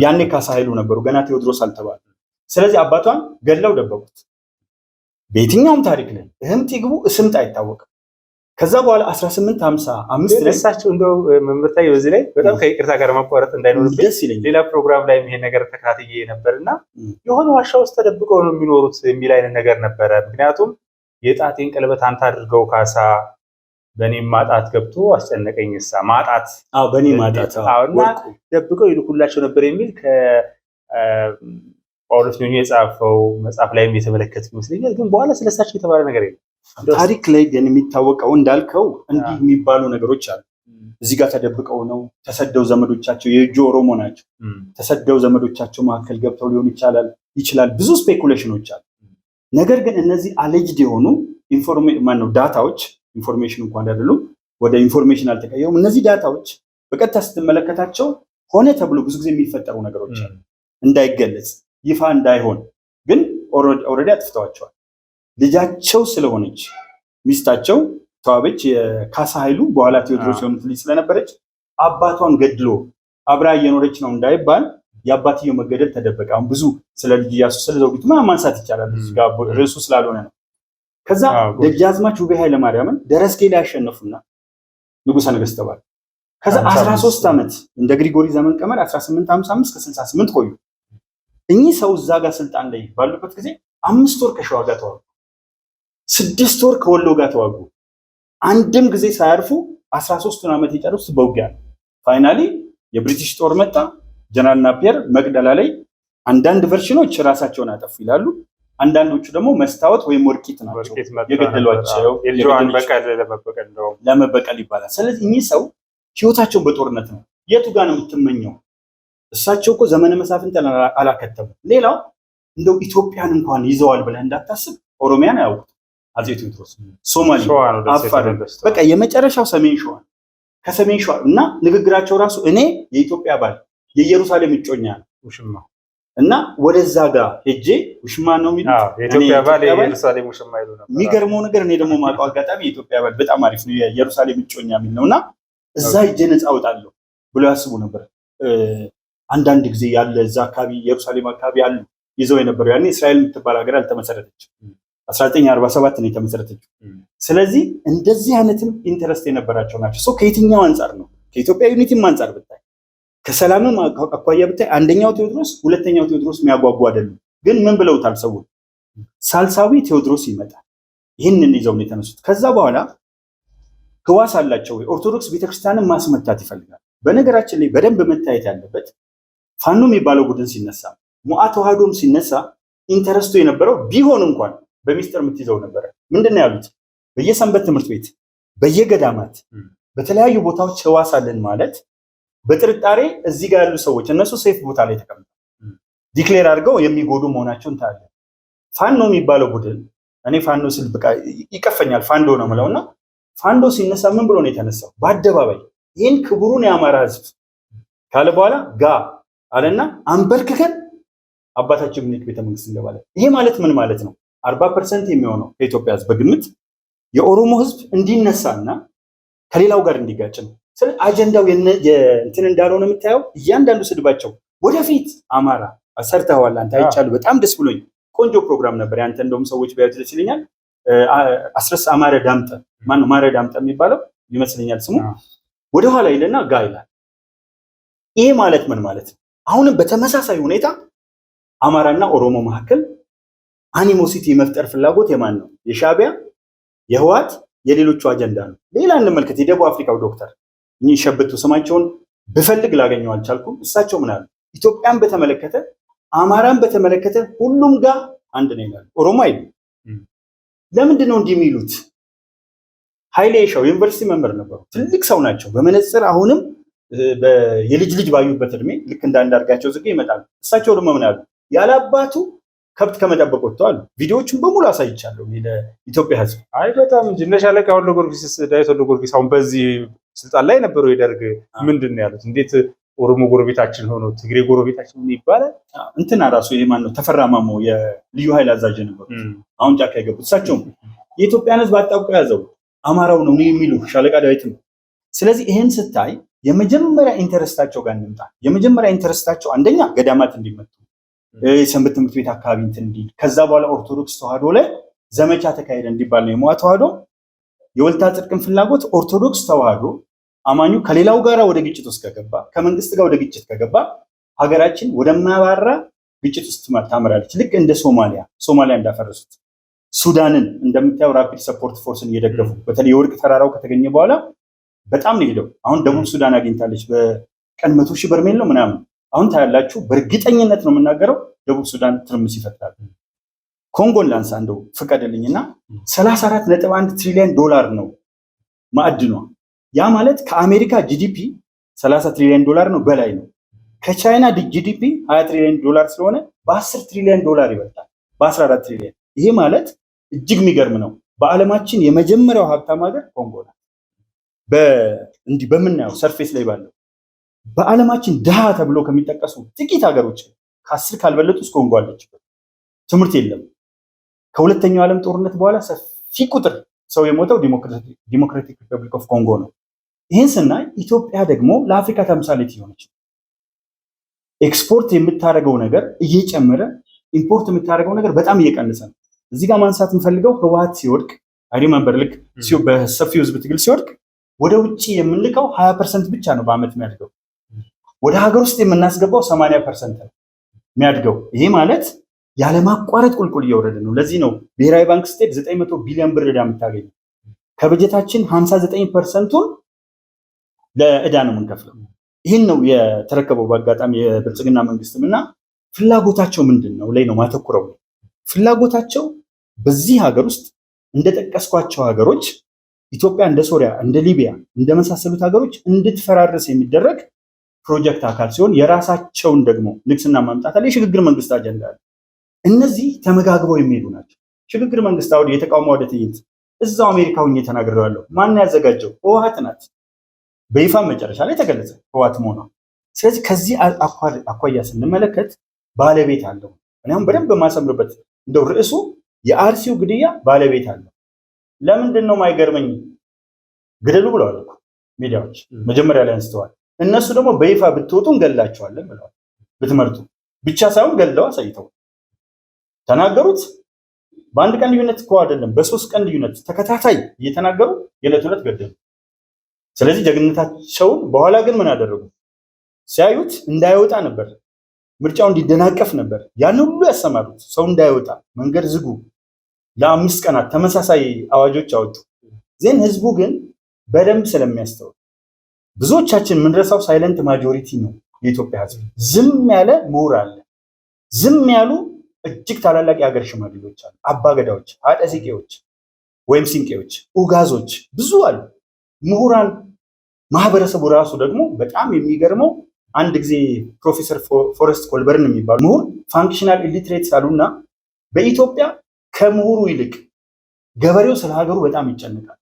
ያኔ ካሳ ኃይሉ ነበሩ፣ ገና ቴዎድሮስ አልተባለ። ስለዚህ አባቷን ገድለው ደበቁት። በየትኛውም ታሪክ ላይ እህምት ይግቡ እስምት አይታወቅም። ከዛ በኋላ 1855 ላይ እሳቸው እንደው መምርታዬ በዚህ ላይ በጣም ከይቅርታ ጋር ማቋረጥ እንዳይኖርብኝ ደስ ይለኛል። ሌላ ፕሮግራም ላይ ይሄን ነገር ተከታትዬ ነበርና የሆነ ዋሻ ውስጥ ተደብቀው ነው የሚኖሩት የሚል አይነት ነገር ነበረ። ምክንያቱም የጣቴን ቀለበት አንተ አድርገው ካሳ በእኔ ማጣት ገብቶ አስጨነቀኝሳ ማጣት በእኔ ማጣት እና ደብቀው ይልኩላቸው ነበር የሚል ጳውሎስ ኞኞ የጻፈው መጽሐፍ ላይም የተመለከተ ይመስለኛል። ግን በኋላ ስለሳቸው የተባለ ነገር የለም። ታሪክ ላይ ግን የሚታወቀው እንዳልከው እንዲህ የሚባሉ ነገሮች አሉ። እዚህ ጋር ተደብቀው ነው ተሰደው ዘመዶቻቸው የእጁ ኦሮሞ ናቸው ተሰደው ዘመዶቻቸው መካከል ገብተው ሊሆን ይችላል። ብዙ ስፔኩሌሽኖች አሉ። ነገር ግን እነዚህ አሌጅድ የሆኑ ዳታዎች ኢንፎርሜሽን እንኳን አይደሉም፣ ወደ ኢንፎርሜሽን አልተቀየሩም። እነዚህ ዳታዎች በቀጥታ ስትመለከታቸው ሆነ ተብሎ ብዙ ጊዜ የሚፈጠሩ ነገሮች አሉ። እንዳይገለጽ ይፋ እንዳይሆን ግን ኦልሬዲ አጥፍተዋቸዋል። ልጃቸው ስለሆነች ሚስታቸው ተዋበች የካሳ ኃይሉ በኋላ ቴዎድሮስ የሆኑት ልጅ ስለነበረች አባቷን ገድሎ አብራ እየኖረች ነው እንዳይባል የአባትየው መገደል ተደበቀ። አሁን ብዙ ስለ ልጅ ኢያሱ ስለ ዘውዲቱ ማንሳት ይቻላል፣ እዚህ ጋር ርዕሱ ስላልሆነ ነው። ከዛ ደጃዝማች ውቤ ኃይለ ማርያምን ደረስጌ ላይ ያሸነፉና ንጉሠ ነገሥት ተባሉ። ከዛ 13 ዓመት እንደ ግሪጎሪ ዘመን ቀመር 1855 ከ68 ቆዩ። እኚህ ሰው እዛ ጋር ስልጣን ላይ ባሉበት ጊዜ 5 ወር ከሸዋ ጋር ተዋጉ፣ 6 ወር ከወሎ ጋር ተዋጉ። አንድም ጊዜ ሳያርፉ 13ቱን ዓመት የጨረሱት በውጊያ ነው። ፋይናሊ የብሪቲሽ ጦር መጣ። ጀነራል ናፒየር መቅደላ ላይ አንዳንድ ቨርሽኖች ራሳቸውን አጠፉ ይላሉ። አንዳንዶቹ ደግሞ መስታወት ወይም ወርቂት ናቸው የገደሏቸው ለመበቀል ይባላል። ስለዚህ እኚህ ሰው ህይወታቸውን በጦርነት ነው። የቱ ጋር ነው የምትመኘው? እሳቸው እኮ ዘመነ መሳፍንት አላከተሙ። ሌላው እንደው ኢትዮጵያን እንኳን ይዘዋል ብለህ እንዳታስብ ኦሮሚያን አያውቁት አፄ ቴዎድሮስ፣ ሶማሌ፣ አፋር፣ በቃ የመጨረሻው ሰሜን ሸዋ። ከሰሜን ሸዋ እና ንግግራቸው ራሱ እኔ የኢትዮጵያ ባል የኢየሩሳሌም እጮኛ ነው ውሽማ እና ወደዛ ጋር ሄጄ ውሽማ ነው የሚሉት የኢትዮጵያ ባል የኢየሩሳሌም ውሽማ ይሉ ነበር። የሚገርመው ነገር እኔ ደግሞ ማውቀው አጋጣሚ የኢትዮጵያ ባል በጣም አሪፍ ነው የኢየሩሳሌም እጮኛ የሚል ነውና እዛ ሄጄ ነፃ አውጣለሁ ብሎ ያስቡ ነበር። አንዳንድ ጊዜ ያለ እዛ አካባቢ ኢየሩሳሌም አካባቢ ያሉ ይዘው የነበረው ያኔ እስራኤል የምትባል ሀገር አልተመሰረተችም፣ 1947 ነው የተመሰረተችው። ስለዚህ እንደዚህ አይነትም ኢንተረስት የነበራቸው ናቸው። ሰው ከየትኛው አንጻር ነው? ከኢትዮጵያ ዩኒቲም አንጻር ብታይ፣ ከሰላምም አኳያ ብታይ አንደኛው ቴዎድሮስ ሁለተኛው ቴዎድሮስ የሚያጓጉ አይደሉም። ግን ምን ብለውታል ሰዎች? ሳልሳዊ ቴዎድሮስ ይመጣል። ይህንን ይዘው ነው የተነሱት። ከዛ በኋላ ህዋስ አላቸው። ኦርቶዶክስ ቤተክርስቲያንን ማስመታት ይፈልጋል። በነገራችን ላይ በደንብ መታየት ያለበት ፋኖ የሚባለው ቡድን ሲነሳ ሞዓ ተዋህዶም ሲነሳ ኢንተረስቱ የነበረው ቢሆን እንኳን በሚስጥር የምትይዘው ነበረ። ምንድነው ያሉት? በየሰንበት ትምህርት ቤት በየገዳማት በተለያዩ ቦታዎች ህዋስ አለን ማለት በጥርጣሬ እዚህ ጋር ያሉ ሰዎች እነሱ ሴፍ ቦታ ላይ ተቀምጠው ዲክሌር አድርገው የሚጎዱ መሆናቸውን ታያለ። ፋኖ የሚባለው ቡድን እኔ ፋኖ ስል በቃ ይቀፈኛል ፋንዶ ነው የምለውና ፋንዶ ሲነሳ ምን ብሎ ነው የተነሳው? በአደባባይ ይህን ክቡሩን የአማራ ህዝብ ካለ በኋላ ጋ አለና አንበርክከን አባታችን ምኒልክ ቤተመንግስት እንገባለን። ይሄ ማለት ምን ማለት ነው? 40% የሚሆነው ከኢትዮጵያ ህዝብ በግምት የኦሮሞ ህዝብ እንዲነሳና ከሌላው ጋር እንዲጋጭ ነው። ስለዚህ አጀንዳው እንትን እንዳልሆነ የምታየው እያንዳንዱ ስድባቸው ወደፊት አማራ ሰርተዋል አንተ አይቻሉ በጣም ደስ ብሎኝ ቆንጆ ፕሮግራም ነበር ያንተ። እንደውም ሰዎች ቢያዩት ደስ ይለኛል። አስረስ አማረ ዳምጠ ማነው? ማረ ዳምጠ የሚባለው ይመስለኛል ስሙ። ወደኋላ ይለና ጋ ይላል። ይሄ ማለት ምን ማለት ነው? አሁንም በተመሳሳይ ሁኔታ አማራና ኦሮሞ መካከል አኒሞሲቲ የመፍጠር ፍላጎት የማን ነው? የሻዕቢያ፣ የህወሓት፣ የሌሎቹ አጀንዳ ነው። ሌላ እንመልከት። የደቡብ አፍሪካው ዶክተር እኚህ ሸብቱ ስማቸውን ብፈልግ ላገኘው አልቻልኩም። እሳቸው ምን አሉ? ኢትዮጵያን በተመለከተ አማራን በተመለከተ ሁሉም ጋር አንድ ነው ይላሉ። ኦሮሞ አይሉ። ለምንድን ነው እንዲህ የሚሉት? ኃይሌ ሻው ዩኒቨርሲቲ መምህር ነበሩ። ትልቅ ሰው ናቸው። በመነጽር አሁንም የልጅ ልጅ ባዩበት እድሜ ልክ እንዳንዳርጋቸው ጽጌ ይመጣሉ። እሳቸው ደግሞ ምን አሉ? ያላባቱ ከብት ከመጠበቅ ወጥተዋል። ቪዲዮዎቹን በሙሉ አሳይቻለሁ ለኢትዮጵያ ህዝብ። አይ በጣም እንጂ እነ ሻለቃ ወልደ ጊዮርጊስ ዳዊት ወልደ ጊዮርጊስ አሁን በዚህ ስልጣን ላይ ነበሩ። የደርግ ምንድን ነው ያሉት? እንዴት ኦሮሞ ጎረቤታችን ሆኖ ትግሬ ጎረቤታችን ሆኖ ይባላል? እንትና ራሱ ይሄ ማን ነው? ተፈራ ማሞ የልዩ ኃይል አዛዥ ነበሩ። አሁን ጫካ የገቡት እሳቸውም የኢትዮጵያን ህዝብ አጣብቆ ያዘው አማራው ነው የሚሉ ሻለቃ ዳዊትም። ስለዚህ ይሄን ስታይ የመጀመሪያ ኢንተረስታቸው ጋር እንምጣ። የመጀመሪያ ኢንተረስታቸው አንደኛ ገዳማት እንዲመቱ፣ የሰንበት ትምህርት ቤት አካባቢ እንትን እንዲል፣ ከዛ በኋላ ኦርቶዶክስ ተዋህዶ ላይ ዘመቻ ተካሄደ እንዲባል ነው። የሞዓ ተዋህዶ የወልታ ጽድቅን ፍላጎት ኦርቶዶክስ ተዋህዶ አማኙ ከሌላው ጋር ወደ ግጭት ውስጥ ከገባ፣ ከመንግስት ጋር ወደ ግጭት ከገባ ሀገራችን ወደማያባራ ግጭት ውስጥ ታመራለች። ልክ እንደ ሶማሊያ እንዳፈረሱት ሱዳንን እንደምታየው ራፒድ ሰፖርት ፎርስን እየደገፉ በተለይ የወርቅ ተራራው ከተገኘ በኋላ በጣም ነው ሄደው። አሁን ደቡብ ሱዳን አግኝታለች በቀን 100,000 በርሜል ነው ምናምን። አሁን ታያላችሁ፣ በእርግጠኝነት ነው የምናገረው ደቡብ ሱዳን ትርምስ ይፈጥራል። ኮንጎን ላንሳ እንደው ፍቀድልኝና 34.1 ትሪሊዮን ዶላር ነው ማዕድኗ። ያ ማለት ከአሜሪካ ጂዲፒ 30 ትሪሊዮን ዶላር ነው በላይ ነው። ከቻይና ጂዲፒ 20 ትሪሊዮን ዶላር ስለሆነ በ10 ትሪሊዮን ዶላር ይበልጣል፣ በ14 ትሪሊዮን። ይሄ ማለት እጅግ የሚገርም ነው። በዓለማችን የመጀመሪያው ሀብታም ሀገር ኮንጎ ናት። እንዲህ በምናየው ሰርፌስ ላይ ባለው በዓለማችን ድሃ ተብሎ ከሚጠቀሱ ጥቂት ሀገሮች ከ10 ካልበለጡ ውስጥ ኮንጎ አለችበት። ትምህርት የለም። ከሁለተኛው ዓለም ጦርነት በኋላ ሰፊ ቁጥር ሰው የሞተው ዲሞክራቲክ ሪፐብሊክ ኦፍ ኮንጎ ነው። ይህን ስናይ ኢትዮጵያ ደግሞ ለአፍሪካ ተምሳሌት የሆነች ኤክስፖርት የምታደርገው ነገር እየጨመረ ኢምፖርት የምታደርገው ነገር በጣም እየቀነሰ ነው። እዚህ ጋር ማንሳት የምፈልገው ህወሓት ሲወድቅ አይሪመምበር ልክ በሰፊው ህዝብ ትግል ሲወድቅ ወደ ውጭ የምንልከው 20% ብቻ ነው በአመት የሚያድገው። ወደ ሀገር ውስጥ የምናስገባው 80% ነው የሚያድገው። ይሄ ማለት ያለማቋረጥ ቁልቁል እየወረደ ነው። ለዚህ ነው ብሔራዊ ባንክ ስትሄድ 900 ቢሊዮን ብር ዕዳ የምታገኘው። ከበጀታችን 59%ን ለዕዳ ነው የምንከፍለው። ይህን ነው የተረከበው በአጋጣሚ የብልጽግና መንግስትም እና ፍላጎታቸው ምንድን ነው ላይ ነው ማተኩረው። ፍላጎታቸው በዚህ ሀገር ውስጥ እንደጠቀስኳቸው ሀገሮች ኢትዮጵያ እንደ ሶሪያ፣ እንደ ሊቢያ እንደመሳሰሉት ሀገሮች እንድትፈራርስ የሚደረግ ፕሮጀክት አካል ሲሆን የራሳቸውን ደግሞ ንግስና ማምጣት አለ። የሽግግር መንግስት አጀንዳ አለ። እነዚህ ተመጋግበው የሚሄዱ ናቸው። ሽግግር መንግስት አውድ የተቃውሞ ወደ ትዕይንት እዛው አሜሪካ ሆኜ ተናግሬዋለሁ። ማን ያዘጋጀው? ህወሓት ናት። በይፋ መጨረሻ ላይ ተገለጸ ህወሓት መሆኗ። ስለዚህ ከዚህ አኳያ ስንመለከት ባለቤት አለው። እኔም በደንብ የማሰምርበት እንደው ርዕሱ የአርሲው ግድያ ባለቤት አለው። ለምንድን ነው ማይገርመኝ? ግደሉ ብለዋል እኮ ሚዲያዎች መጀመሪያ ላይ አንስተዋል። እነሱ ደግሞ በይፋ ብትወጡ እንገላቸዋለን ብለዋል። ብትመርጡ ብቻ ሳይሆን ገለው አሳይተው ተናገሩት። በአንድ ቀን ልዩነት እኮ አይደለም፣ በ3 ቀን ልዩነት ተከታታይ እየተናገሩ የዕለት ዕለት ገደሉ። ስለዚህ ጀግንነታቸውን በኋላ ግን ምን አደረጉ? ሲያዩት እንዳይወጣ ነበር፣ ምርጫው እንዲደናቀፍ ነበር ያን ሁሉ ያሰማሩት። ሰው እንዳይወጣ መንገድ ዝጉ፣ ለ5 ቀናት ተመሳሳይ አዋጆች አወጡ። ዜን ህዝቡ ግን በደንብ ስለሚያስተውል ብዙዎቻችን የምንረሳው ሳይለንት ማጆሪቲ ነው የኢትዮጵያ ህዝብ። ዝም ያለ ምሁር አለ፣ ዝም ያሉ እጅግ ታላላቅ የሀገር ሽማግሌዎች አሉ፣ አባገዳዎች፣ አጠሲቄዎች ወይም ሲንቄዎች፣ ኡጋዞች ብዙ አሉ። ምሁራን ማህበረሰቡ ራሱ ደግሞ በጣም የሚገርመው አንድ ጊዜ ፕሮፌሰር ፎረስት ኮልበርን የሚባሉ ምሁር ፋንክሽናል ኢሊትሬትስ አሉና በኢትዮጵያ ከምሁሩ ይልቅ ገበሬው ስለ ሀገሩ በጣም ይጨነቃል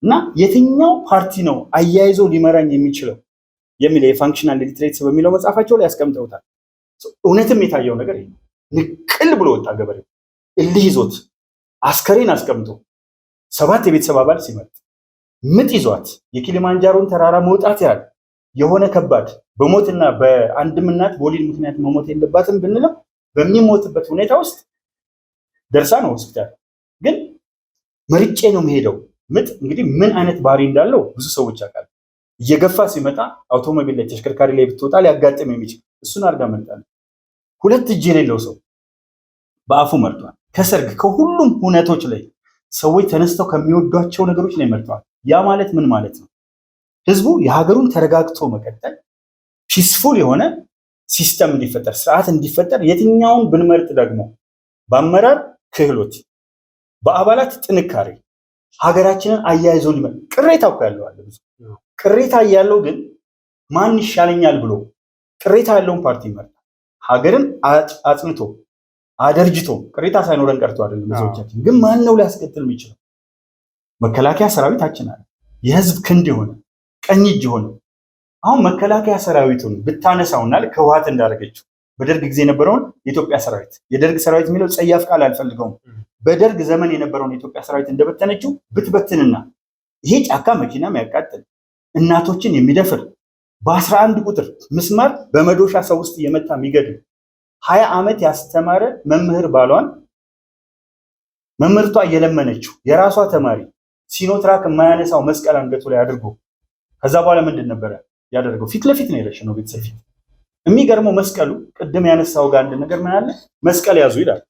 እና የትኛው ፓርቲ ነው አያይዞ ሊመራኝ የሚችለው የሚለው የፋንክሽናል ኢሊትሬትስ በሚለው መጽሐፋቸው ላይ ያስቀምጠውታል። እውነትም የታየው ነገር ይሄ ንቅል ብሎ ወጣ። ገበሬው እልህ ይዞት አስከሬን አስቀምጦ 7 የቤተሰብ አባል ሲመርጥ ምጥ ይዟት የኪሊማንጃሮን ተራራ መውጣት ያህል የሆነ ከባድ በሞትና በአንድም እናት በወሊድ ምክንያት መሞት የለባትም ብንለው በሚሞትበት ሁኔታ ውስጥ ደርሳ ነው ሆስፒታል። ግን መርጬ ነው የሚሄደው። ምጥ እንግዲህ ምን አይነት ባህሪ እንዳለው ብዙ ሰዎች ያውቃሉ። እየገፋ ሲመጣ አውቶሞቢል ላይ ተሽከርካሪ ላይ ብትወጣ ሊያጋጥም የሚችል እሱን አድርጋ መርጣለች። 2 እጅ የሌለው ሰው በአፉ መርጧል። ከሰርግ ከሁሉም ሁነቶች ላይ ሰዎች ተነስተው ከሚወዷቸው ነገሮች ላይ መርጠዋል። ያ ማለት ምን ማለት ነው? ህዝቡ የሀገሩን ተረጋግቶ መቀጠል ፒስፉል የሆነ ሲስተም እንዲፈጠር ስርዓት እንዲፈጠር የትኛውን ብንመርጥ ደግሞ በአመራር ክህሎት በአባላት ጥንካሬ ሀገራችንን አያይዞ ሊመር ቅሬታ እኮ ያለው አለ። ብዙ ቅሬታ ያለው ግን ማን ይሻለኛል ብሎ ቅሬታ ያለውን ፓርቲ ይመርጣል። ሀገርን አጽንቶ አደርጅቶ ቅሬታ ሳይኖረን ቀርቶ አይደለም። ብዙዎቻችን ግን ማን ነው ሊያስቀጥል የሚችለው? መከላከያ ሰራዊታችን አለ፣ የህዝብ ክንድ የሆነ ቀኝ እጅ ሆነ። አሁን መከላከያ ሰራዊቱን ብታነሳውና ከህወሓት እንዳደረገችው በደርግ ጊዜ የነበረውን የኢትዮጵያ ሰራዊት የደርግ ሰራዊት የሚለው ጸያፍ ቃል አልፈልገውም። በደርግ ዘመን የነበረውን የኢትዮጵያ ሰራዊት እንደበተነችው ብትበትንና ይሄ ጫካ መኪና የሚያቃጥል እናቶችን የሚደፍር በ11 ቁጥር ምስማር በመዶሻ ሰው ውስጥ እየመታ የሚገድል 20 ዓመት ያስተማረ መምህር ባሏን መምህርቷ እየለመነችው የራሷ ተማሪ ሲኖትራክ የማያነሳው መስቀል አንገቱ ላይ አድርጎ ከዛ በኋላ ምንድን ነበረ ያደረገው? ፊት ለፊት ነው የረሸነው ቤተሰብ ፊት። የሚገርመው መስቀሉ ቅድም ያነሳው ጋር አንድ ነገር ምን አለ? መስቀል ያዙ ይላል።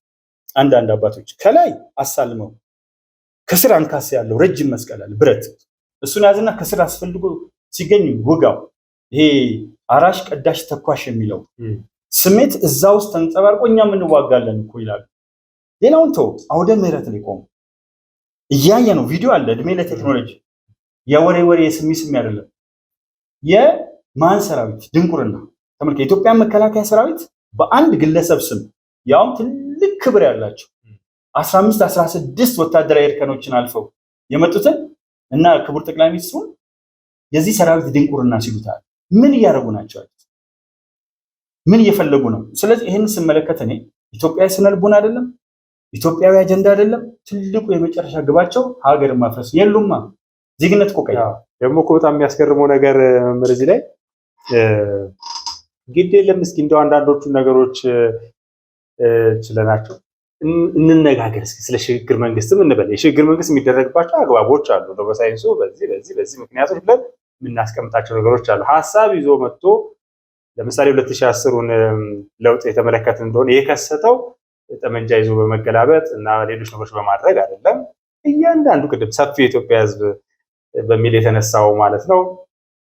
አንዳንድ አባቶች ከላይ አሳልመው ከስር አንካሳ ያለው ረጅም መስቀል አለ ብረት፣ እሱን ያዝና ከስር አስፈልጎ ሲገኝ ውጋው። ይሄ አራሽ ቀዳሽ ተኳሽ የሚለው ስሜት እዛ ውስጥ ተንጸባርቆ እኛም እንዋጋለን እኮ ይላሉ። ሌላውን ተው፣ አውደ ምህረት ላይ ቆሙ እያየ ነው። ቪዲዮ አለ። እድሜ ለቴክኖሎጂ። የወሬ የስሚ አይደለም። የማን ሰራዊት ድንቁርና ተመልከ። የኢትዮጵያ መከላከያ ሰራዊት በአንድ ግለሰብ ስም ያውም ትልቅ ክብር ያላቸው 15 16 ወታደራዊ እርከኖችን አልፈው የመጡትን እና ክቡር ጠቅላይ ሚኒስትሩን የዚህ ሰራዊት ድንቁርና ሲሉታል። ምን እያደረጉ ናቸው? ምን እየፈለጉ ነው? ስለዚህ ይህን ስመለከት እኔ ኢትዮጵያዊ ስነልቦና አይደለም፣ ኢትዮጵያዊ አጀንዳ አይደለም። ትልቁ የመጨረሻ ግባቸው ሀገር ማፍረስ። የሉማ ዜግነት እኮ ቀይ ደግሞ እኮ በጣም የሚያስገርመው ነገር መምህር እዚህ ላይ ግድ የለም እስኪ እንደው አንዳንዶቹ ነገሮች ችለናቸው እንነጋገር እስኪ ስለ ሽግግር መንግስትም እንበል። የሽግግር መንግስት የሚደረግባቸው አግባቦች አሉ። በሳይንሱ በዚህ ምክንያቶች ብለን የምናስቀምጣቸው ነገሮች አሉ። ሀሳብ ይዞ መጥቶ ለምሳሌ 2010ን ለውጥ የተመለከትን እንደሆነ የከሰተው ጠመንጃ ይዞ በመገላበጥ እና ሌሎች ነገሮች በማድረግ አይደለም። እያንዳንዱ ቅድም ሰፊ የኢትዮጵያ ህዝብ በሚል የተነሳው ማለት ነው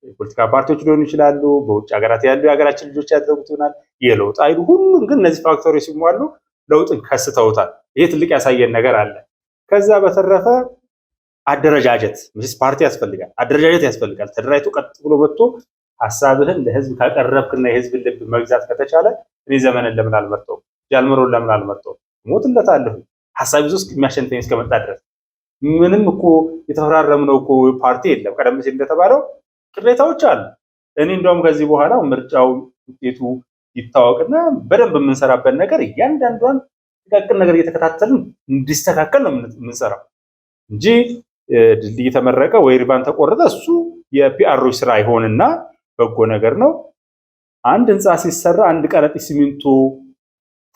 የፖለቲካ ፓርቲዎች ሊሆኑ ይችላሉ፣ በውጭ ሀገራት ያሉ የሀገራችን ልጆች ያደረጉት ይሆናል፣ የለውጥ አይሉ ሁሉም ግን እነዚህ ፋክተሮች ሲሟሉ ለውጥን ከስተውታል። ይሄ ትልቅ ያሳየን ነገር አለ። ከዛ በተረፈ አደረጃጀት ምስ ፓርቲ ያስፈልጋል፣ አደረጃጀት ያስፈልጋል። ተደራጅቶ ቀጥ ብሎ መጥቶ ሀሳብህን ለህዝብ ካቀረብክና የህዝብን ልብ መግዛት ከተቻለ እኔ ዘመንን ለምን አልመርጠውም? ጃልመሮን ለምን አልመርጠውም? ሞትለታለሁ ሀሳብ ይዞ የሚያሸንፈኝ እስከመጣ ድረስ። ምንም እኮ የተፈራረምነው እኮ ፓርቲ የለም። ቀደም ሲል እንደተባለው ቅሬታዎች አሉ። እኔ እንደውም ከዚህ በኋላ ምርጫው ውጤቱ ይታወቅና በደንብ የምንሰራበት ነገር እያንዳንዷን ጥቃቅን ነገር እየተከታተልን እንዲስተካከል ነው የምንሰራው እንጂ ድልድይ ተመረቀ ወይ ሪባን ተቆረጠ እሱ የፒአሮች ስራ ይሆንና በጎ ነገር ነው። አንድ ህንፃ ሲሰራ አንድ ቀረጢት ሲሚንቶ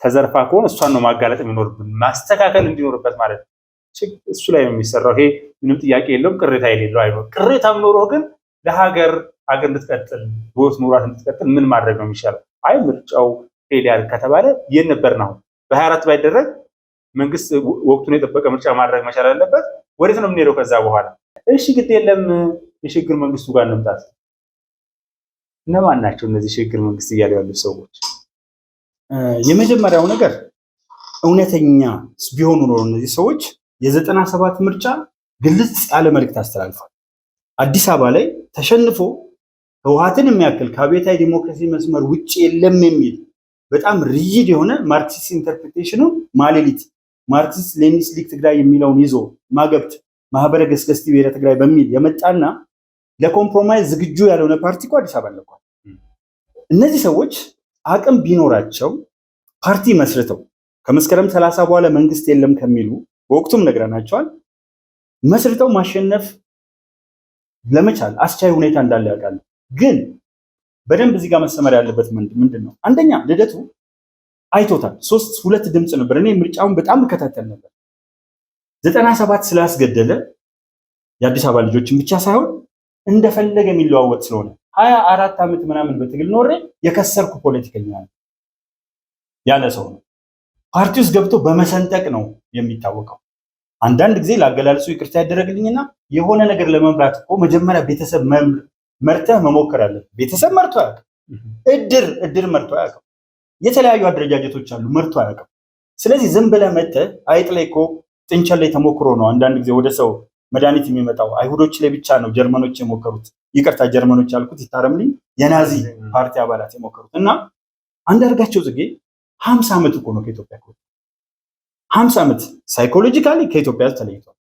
ተዘርፋ ከሆነ እሷን ነው ማጋለጥ የሚኖርብን፣ ማስተካከል እንዲኖርበት ማለት ነው። እሱ ላይ ነው የሚሰራው። ይሄ ምንም ጥያቄ የለውም። ቅሬታ የሌለው አይኖር። ቅሬታም ኖሮ ግን ለሀገር እንድትቀጥል ቦት ኑሯት እንድትቀጥል ምን ማድረግ ነው የሚሻለው? አይ ምርጫው ፌሊያር ከተባለ የት ነበር ነው? በ24 ባይደረግ መንግስት ወቅቱን የጠበቀ ምርጫ ማድረግ መቻል አለበት። ወዴት ነው የምንሄደው ከዛ በኋላ? እሺ ግድ የለም የሽግግር መንግስቱ ጋር እንምጣት። እነማን ናቸው እነዚህ ሽግግር መንግስት እያሉ ያሉት ሰዎች? የመጀመሪያው ነገር እውነተኛ ቢሆኑ ነው እነዚህ ሰዎች የ97 ምርጫ ግልጽ ያለ መልእክት አስተላልፏል። አዲስ አበባ ላይ ተሸንፎ ህወሓትን የሚያክል ከአብዮታዊ ዲሞክራሲ መስመር ውጭ የለም የሚል በጣም ሪጂድ የሆነ ማርክሲስት ኢንተርፕሪቴሽኑ ማሌሊት ማርክሲስት ሌኒኒስት ሊግ ትግራይ የሚለውን ይዞ ማገብት ማህበረ ገስገስቲ ብሔረ ትግራይ በሚል የመጣና ለኮምፕሮማይዝ ዝግጁ ያልሆነ ፓርቲ እኮ አዲስ አበባ ለቋል። እነዚህ ሰዎች አቅም ቢኖራቸው ፓርቲ መስርተው ከመስከረም 30 በኋላ መንግስት የለም ከሚሉ በወቅቱም ነግረናቸዋል፣ መስርተው ማሸነፍ ለመቻል አስቻይ ሁኔታ እንዳለ ያውቃሉ። ግን በደንብ እዚህ ጋር መሰመር ያለበት ምንድን ነው? አንደኛ ልደቱ አይቶታል። 3-2 ድምፅ ነበር። እኔ ምርጫውን በጣም እከታተል ነበር። 97 ስላስገደለ የአዲስ አበባ ልጆችን ብቻ ሳይሆን እንደፈለገ የሚለዋወጥ ስለሆነ 24 ዓመት ምናምን በትግል ኖሬ የከሰርኩ ፖለቲከኛ ያለ ሰው ነው። ፓርቲ ውስጥ ገብቶ በመሰንጠቅ ነው የሚታወቀው። አንዳንድ ጊዜ ላገላልሱ ይቅርታ ያደረግልኝና የሆነ ነገር ለመምራት እኮ መጀመሪያ ቤተሰብ መርተህ መሞከር አለብህ። ቤተሰብ መርቶ አያውቅም። እድር መርቶ አያውቅም። የተለያዩ አደረጃጀቶች አሉ፣ መርቶ አያውቅም። ስለዚህ ዝም ብለህ መተህ አይጥ ላይ እኮ ጥንቸል ላይ ተሞክሮ ነው አንዳንድ ጊዜ ወደ ሰው መድኃኒት የሚመጣው። አይሁዶች ላይ ብቻ ነው ጀርመኖች የሞከሩት። ይቅርታ ጀርመኖች ያልኩት ይታረምልኝ፣ የናዚ ፓርቲ አባላት የሞከሩት። እና አንዳርጋቸው ጽጌ 50 ዓመት እኮ ነው ከኢትዮጵያ 50 ዓመት ሳይኮሎጂካሊ ከኢትዮጵያ ተለይቷል።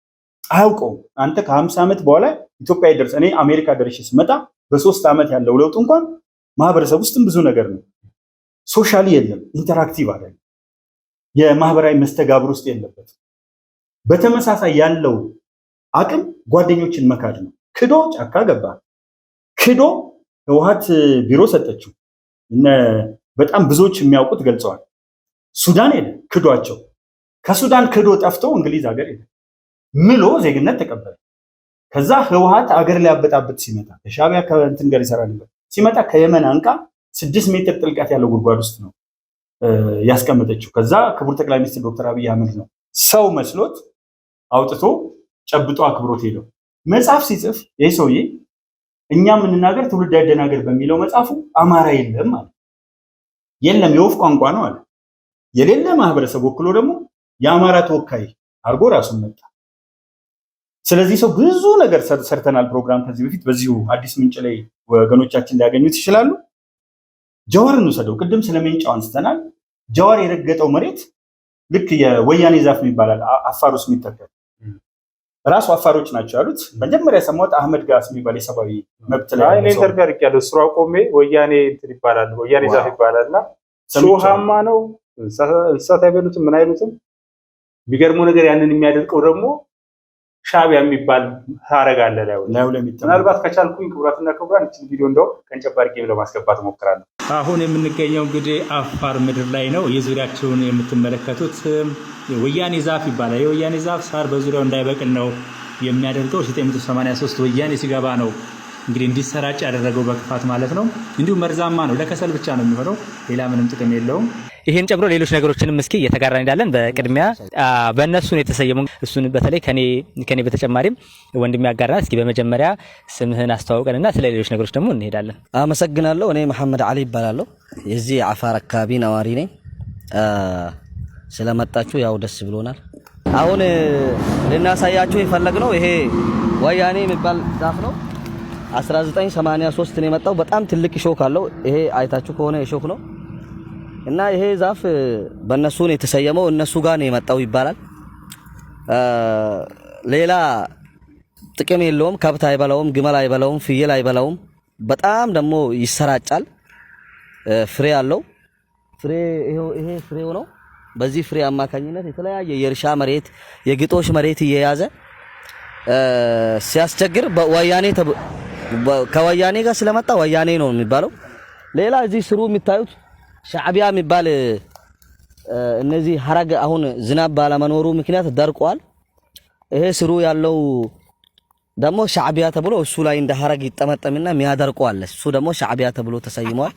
አያውቀውም። አንተ ከ50 ዓመት በኋላ ኢትዮጵያ ይደርስ። እኔ አሜሪካ ደርሼ ስመጣ በ3 ዓመት ያለው ለውጥ እንኳን ማህበረሰብ ውስጥም ብዙ ነገር ነው። ሶሻሊ የለም፣ ኢንተራክቲቭ አይደለም፣ የማህበራዊ መስተጋብር ውስጥ የለበት። በተመሳሳይ ያለው አቅም ጓደኞችን መካድ ነው። ክዶ ጫካ ገባ፣ ክዶ ህወሓት ቢሮ ሰጠችው። በጣም ብዙዎች የሚያውቁት ገልጸዋል። ሱዳን ሄደ፣ ክዷቸው። ከሱዳን ክዶ ጠፍቶ እንግሊዝ ሀገር ሄደ፣ ምሎ ዜግነት ተቀበለ። ከዛ ህወሓት አገር ላይ አበጣበጥ ሲመጣ ከሻዕቢያ ከእንትን ጋር ይሰራ ነበር። ሲመጣ ከየመን አንቃ 6 ሜትር ጥልቀት ያለው ጉድጓድ ውስጥ ነው ያስቀመጠችው። ከዛ ክቡር ጠቅላይ ሚኒስትር ዶክተር አብይ አህመድ ነው ሰው መስሎት አውጥቶ ጨብጦ አክብሮት ሄደው መጽሐፍ ሲጽፍ ይሄ ሰውዬ እኛ የምንናገር ትውልድ አይደናገር በሚለው መጽሐፉ አማራ የለም ማለት የለም የወፍ ቋንቋ ነው አለ። የሌለ ማህበረሰብ ወክሎ ደግሞ የአማራ ተወካይ አድርጎ ራሱን መጣ። ስለዚህ ሰው ብዙ ነገር ሰርተናል ፕሮግራም ከዚህ በፊት በዚሁ አዲስ ምንጭ ላይ ወገኖቻችን ሊያገኙት ይችላሉ። ጀዋርን እንውሰደው። ቅድም ስለሜንጫው አንስተናል። ጀዋር የረገጠው መሬት ልክ የወያኔ ዛፍ ይባላል አፋር ውስጥ የሚተከል ራሱ አፋሮች ናቸው ያሉት። መጀመሪያ ሰማሁት አህመድ ጋስ የሚባል የሰብአዊ መብት ላይ እኔ ኢንተርቪው አድርጌያለሁ። ስራ ቆሜ ወያኔ እንትን ይባላል ወያኔ ዛፍ ይባላልና ሱሃማ ነው እንስሳት አይበሉትም ምን አይሉትም። የሚገርመው ነገር ያንን የሚያደርቀው ደግሞ ሻዕቢያ የሚባል ሀረግ አለ ላይ ምናልባት ከቻልኩኝ ክቡራትና ክቡራን እቺ ቪዲዮ እንደው ቀንጨብ አድርጌ ለማስገባት እሞክራለሁ። አሁን የምንገኘው እንግዲህ አፋር ምድር ላይ ነው። የዙሪያቸውን የምትመለከቱት ወያኔ ዛፍ ይባላል። የወያኔ ዛፍ ሳር በዙሪያው እንዳይበቅል ነው የሚያደርገው። 1983 ወያኔ ሲገባ ነው እንግዲህ እንዲሰራጭ ያደረገው በክፋት ማለት ነው። እንዲሁም መርዛማ ነው። ለከሰል ብቻ ነው የሚሆነው፣ ሌላ ምንም ጥቅም የለውም። ይሄን ጨምሮ ሌሎች ነገሮችንም እስኪ እየተጋራን እንሄዳለን። በቅድሚያ በእነሱ ነው የተሰየመው። እሱን በተለይ ከኔ በተጨማሪም ወንድም ያጋራናል። እስኪ በመጀመሪያ ስምህን አስተዋውቀንና ስለ ሌሎች ነገሮች ደግሞ እንሄዳለን። አመሰግናለሁ። እኔ መሐመድ አሊ ይባላለሁ። የዚህ አፋር አካባቢ ነዋሪ ነኝ። ስለመጣችሁ ያው ደስ ብሎናል። አሁን ልናሳያችሁ የፈለግነው ይሄ ወያኔ የሚባል ዛፍ ነው። 1983 ነው የመጣው። በጣም ትልቅ ሾክ አለው። ይሄ አይታችሁ ከሆነ የሾክ ነው እና ይሄ ዛፍ በእነሱ ነው የተሰየመው። እነሱ ጋር ነው የመጣው ይባላል። ሌላ ጥቅም የለውም። ከብት አይበላውም፣ ግመል አይበላውም፣ ፍየል አይበላውም። በጣም ደግሞ ይሰራጫል። ፍሬ አለው። ፍሬ ይሄ ፍሬው ነው። በዚህ ፍሬ አማካኝነት የተለያየ የእርሻ መሬት የግጦሽ መሬት እየያዘ ሲያስቸግር ከወያኔ ጋር ስለመጣ ወያኔ ነው የሚባለው። ሌላ እዚህ ስሩ የሚታዩት ሻዕቢያ የሚባል እነዚህ ሀረግ አሁን ዝናብ ባለመኖሩ ምክንያት ደርቋል። ይሄ ስሩ ያለው ደግሞ ሻዕቢያ ተብሎ እሱ ላይ እንደ ሀረግ ይጠመጠምና የሚያደርቀው አለ። እሱ ደግሞ ሻዕቢያ ተብሎ ተሰይሟል።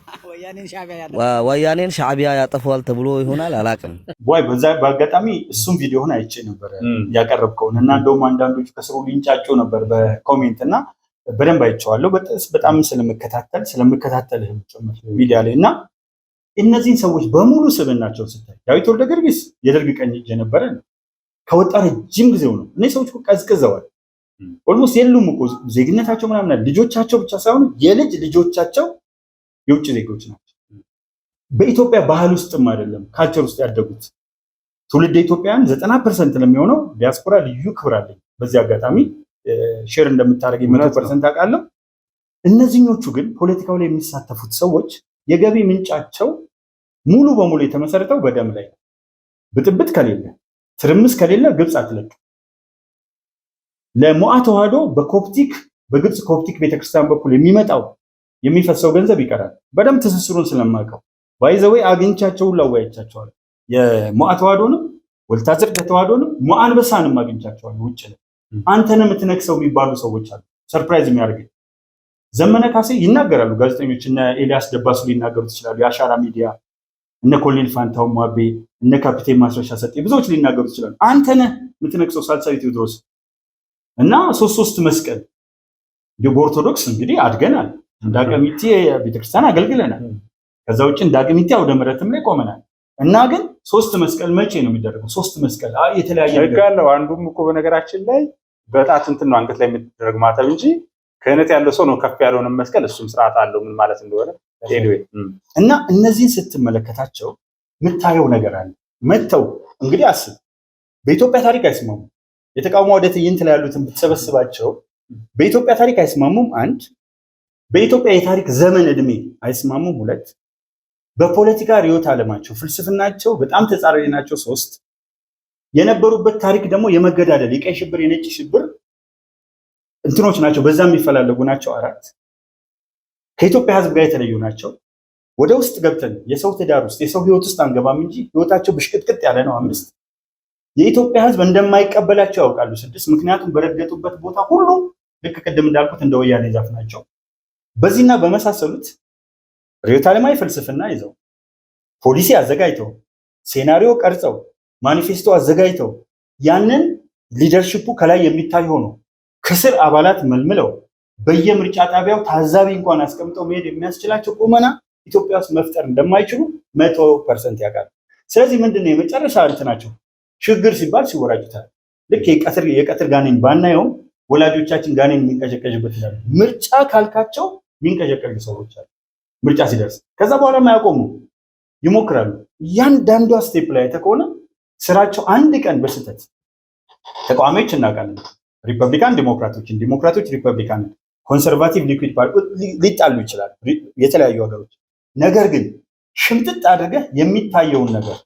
ወያኔን ሻዕቢያ ያጠፋዋል ተብሎ ይሆናል አላቅም። ወይ በአጋጣሚ እሱም ቪዲዮውን አይቼ ነበር ያቀረብከውን እና እንደውም አንዳንዶቹ ከስሩ ሊንጫጩ ነበር በኮሜንት እና በደንብ አይቼዋለሁ። በጣም ስለምከታተልህ ጭምር ሚዲያ ላይ እና እነዚህን ሰዎች በሙሉ ስብናቸው ስታይ ዳዊት ወልደ ጊዮርጊስ የደርግ ቀኝ እጅ የነበረ ከወጣ ረጅም ጊዜው ነው። እነዚህ ሰዎች ቀዝቅዘዋል። ኦልሞስት የሉም እኮ ዜግነታቸው ምናምን ልጆቻቸው ብቻ ሳይሆኑ የልጅ ልጆቻቸው የውጭ ዜጎች ናቸው። በኢትዮጵያ ባህል ውስጥም አይደለም ካልቸር ውስጥ ያደጉት ትውልድ ኢትዮጵያውያን 90% ለሚሆነው ዲያስፖራ ልዩ ክብር አለኝ። በዚህ አጋጣሚ ሼር እንደምታደርገኝ 100% አውቃለሁ። እነዚህኞቹ ግን ፖለቲካው ላይ የሚሳተፉት ሰዎች የገቢ ምንጫቸው ሙሉ በሙሉ የተመሰረተው በደም ላይ ነው። ብጥብጥ ከሌለ ትርምስ ከሌለ ግብጽ አትለቅም። ለሞዓ ተዋህዶ በግብጽ ኮፕቲክ ቤተክርስቲያን በኩል የሚፈሰው ገንዘብ ይቀራል። በደም ትስስሩን ስለማውቀው ባይዘዌ አግኝቻቸው ላወያቻቸዋለሁ። የሞዓ ተዋህዶንም ወልታ ጽድቅ ተዋህዶንም ሞዓ አንበሳንም አግኝቻቸዋለሁ። ውጭ ላይ አንተን የምትነክሰው የሚባሉ ሰዎች አሉ። ሰርፕራይዝ የሚያደርገኝ ዘመነ ካሴ ይናገራሉ። ጋዜጠኞች እነ ኤልያስ ደባሱ ሊናገሩት ይችላሉ። የአሻራ ሚዲያ እነ ኮሎኔል ፋንታው ሟቤ እነ ካፒቴን ማስረሻ ሰጤ ብዙዎች ሊናገሩት ይችላሉ። አንተነህ የምትነክሰው ሳልሳዊ ቴዎድሮስ እና ሶስት መስቀል በኦርቶዶክስ እንግዲህ አድገናል። እንዳቀሚቲ ቤተክርስቲያን አገልግለናል። ከዛ ውጭ እንዳቀሚቲ አውደ ምሕረትም ላይ ቆመናል። እና ግን ሶስት መስቀል መቼ ነው የሚደረገው? ሶስት መስቀል የተለያየ ነገር አለው። አንዱም እኮ በነገራችን ላይ በጣት እንትን ነው አንገት ላይ የሚደረግ ማተብ እንጂ ክህነት ያለው ሰው ነው ከፍ ያለውን መስቀል እሱም ስርዓት አለው ምን ማለት እንደሆነ ኤኒዌይ እና እነዚህን ስትመለከታቸው የምታየው ነገር አለ። መተው እንግዲህ አስብ፣ በኢትዮጵያ ታሪክ አይስማሙም። የተቃውሞ ወደ ትዕይንት ላይ ያሉትን ብትሰበስባቸው በኢትዮጵያ ታሪክ አይስማሙም። አንድ በኢትዮጵያ የታሪክ ዘመን እድሜ አይስማሙም። ሁለት በፖለቲካ ርዕዮተ ዓለማቸው ፍልስፍናቸው በጣም ተጻራሪ ናቸው። ሶስት የነበሩበት ታሪክ ደግሞ የመገዳደል የቀይ ሽብር የነጭ ሽብር እንትኖች ናቸው። በዛ የሚፈላለጉ ናቸው። አራት ከኢትዮጵያ ሕዝብ ጋር የተለዩ ናቸው። ወደ ውስጥ ገብተን የሰው ትዳር ውስጥ የሰው ህይወት ውስጥ አንገባም እንጂ ህይወታቸው ብሽቅጥቅጥ ያለ ነው። አምስት የኢትዮጵያ ሕዝብ እንደማይቀበላቸው ያውቃሉ። ስድስት ምክንያቱም በረገጡበት ቦታ ሁሉ ልክ ቅድም እንዳልኩት እንደ ወያኔ ዛፍ ናቸው። በዚህና በመሳሰሉት ርዕዮተ ዓለማዊ ፍልስፍና ይዘው ፖሊሲ አዘጋጅተው ሴናሪዮ ቀርጸው ማኒፌስቶ አዘጋጅተው ያንን ሊደርሺፑ ከላይ የሚታይ ሆኖ ከስር አባላት መልምለው በየምርጫ ጣቢያው ታዛቢ እንኳን አስቀምጠው መሄድ የሚያስችላቸው ቁመና ኢትዮጵያ ውስጥ መፍጠር እንደማይችሉ 100% ያውቃሉ። ስለዚህ ምንድነው የመጨረሻ እንትናቸው ችግር ሲባል ሲወራጁታል። ልክ የቀትር ጋኔን ባናየውም ወላጆቻችን ጋኔን የሚንቀዠቀዥበት ይላሉ። ምርጫ ካልካቸው የሚንቀዠቀዥ ሰዎች አሉ። ምርጫ ሲደርስ ከዛ በኋላ ማያቆሙ ይሞክራሉ። እያንዳንዷ ስቴፕ ላይ ተከሆነ ስራቸው አንድ ቀን በስህተት ተቃዋሚዎች እናውቃለን። ሪፐብሊካን ዲሞክራቶችን፣ ዲሞክራቶች ሪፐብሊካን፣ ኮንሰርቫቲቭ ሊኩዊድ ፓርቲ ሊጣሉ ይችላል የተለያዩ ሀገሮች። ነገር ግን ሽምጥጥ አድርገህ የሚታየውን ነገር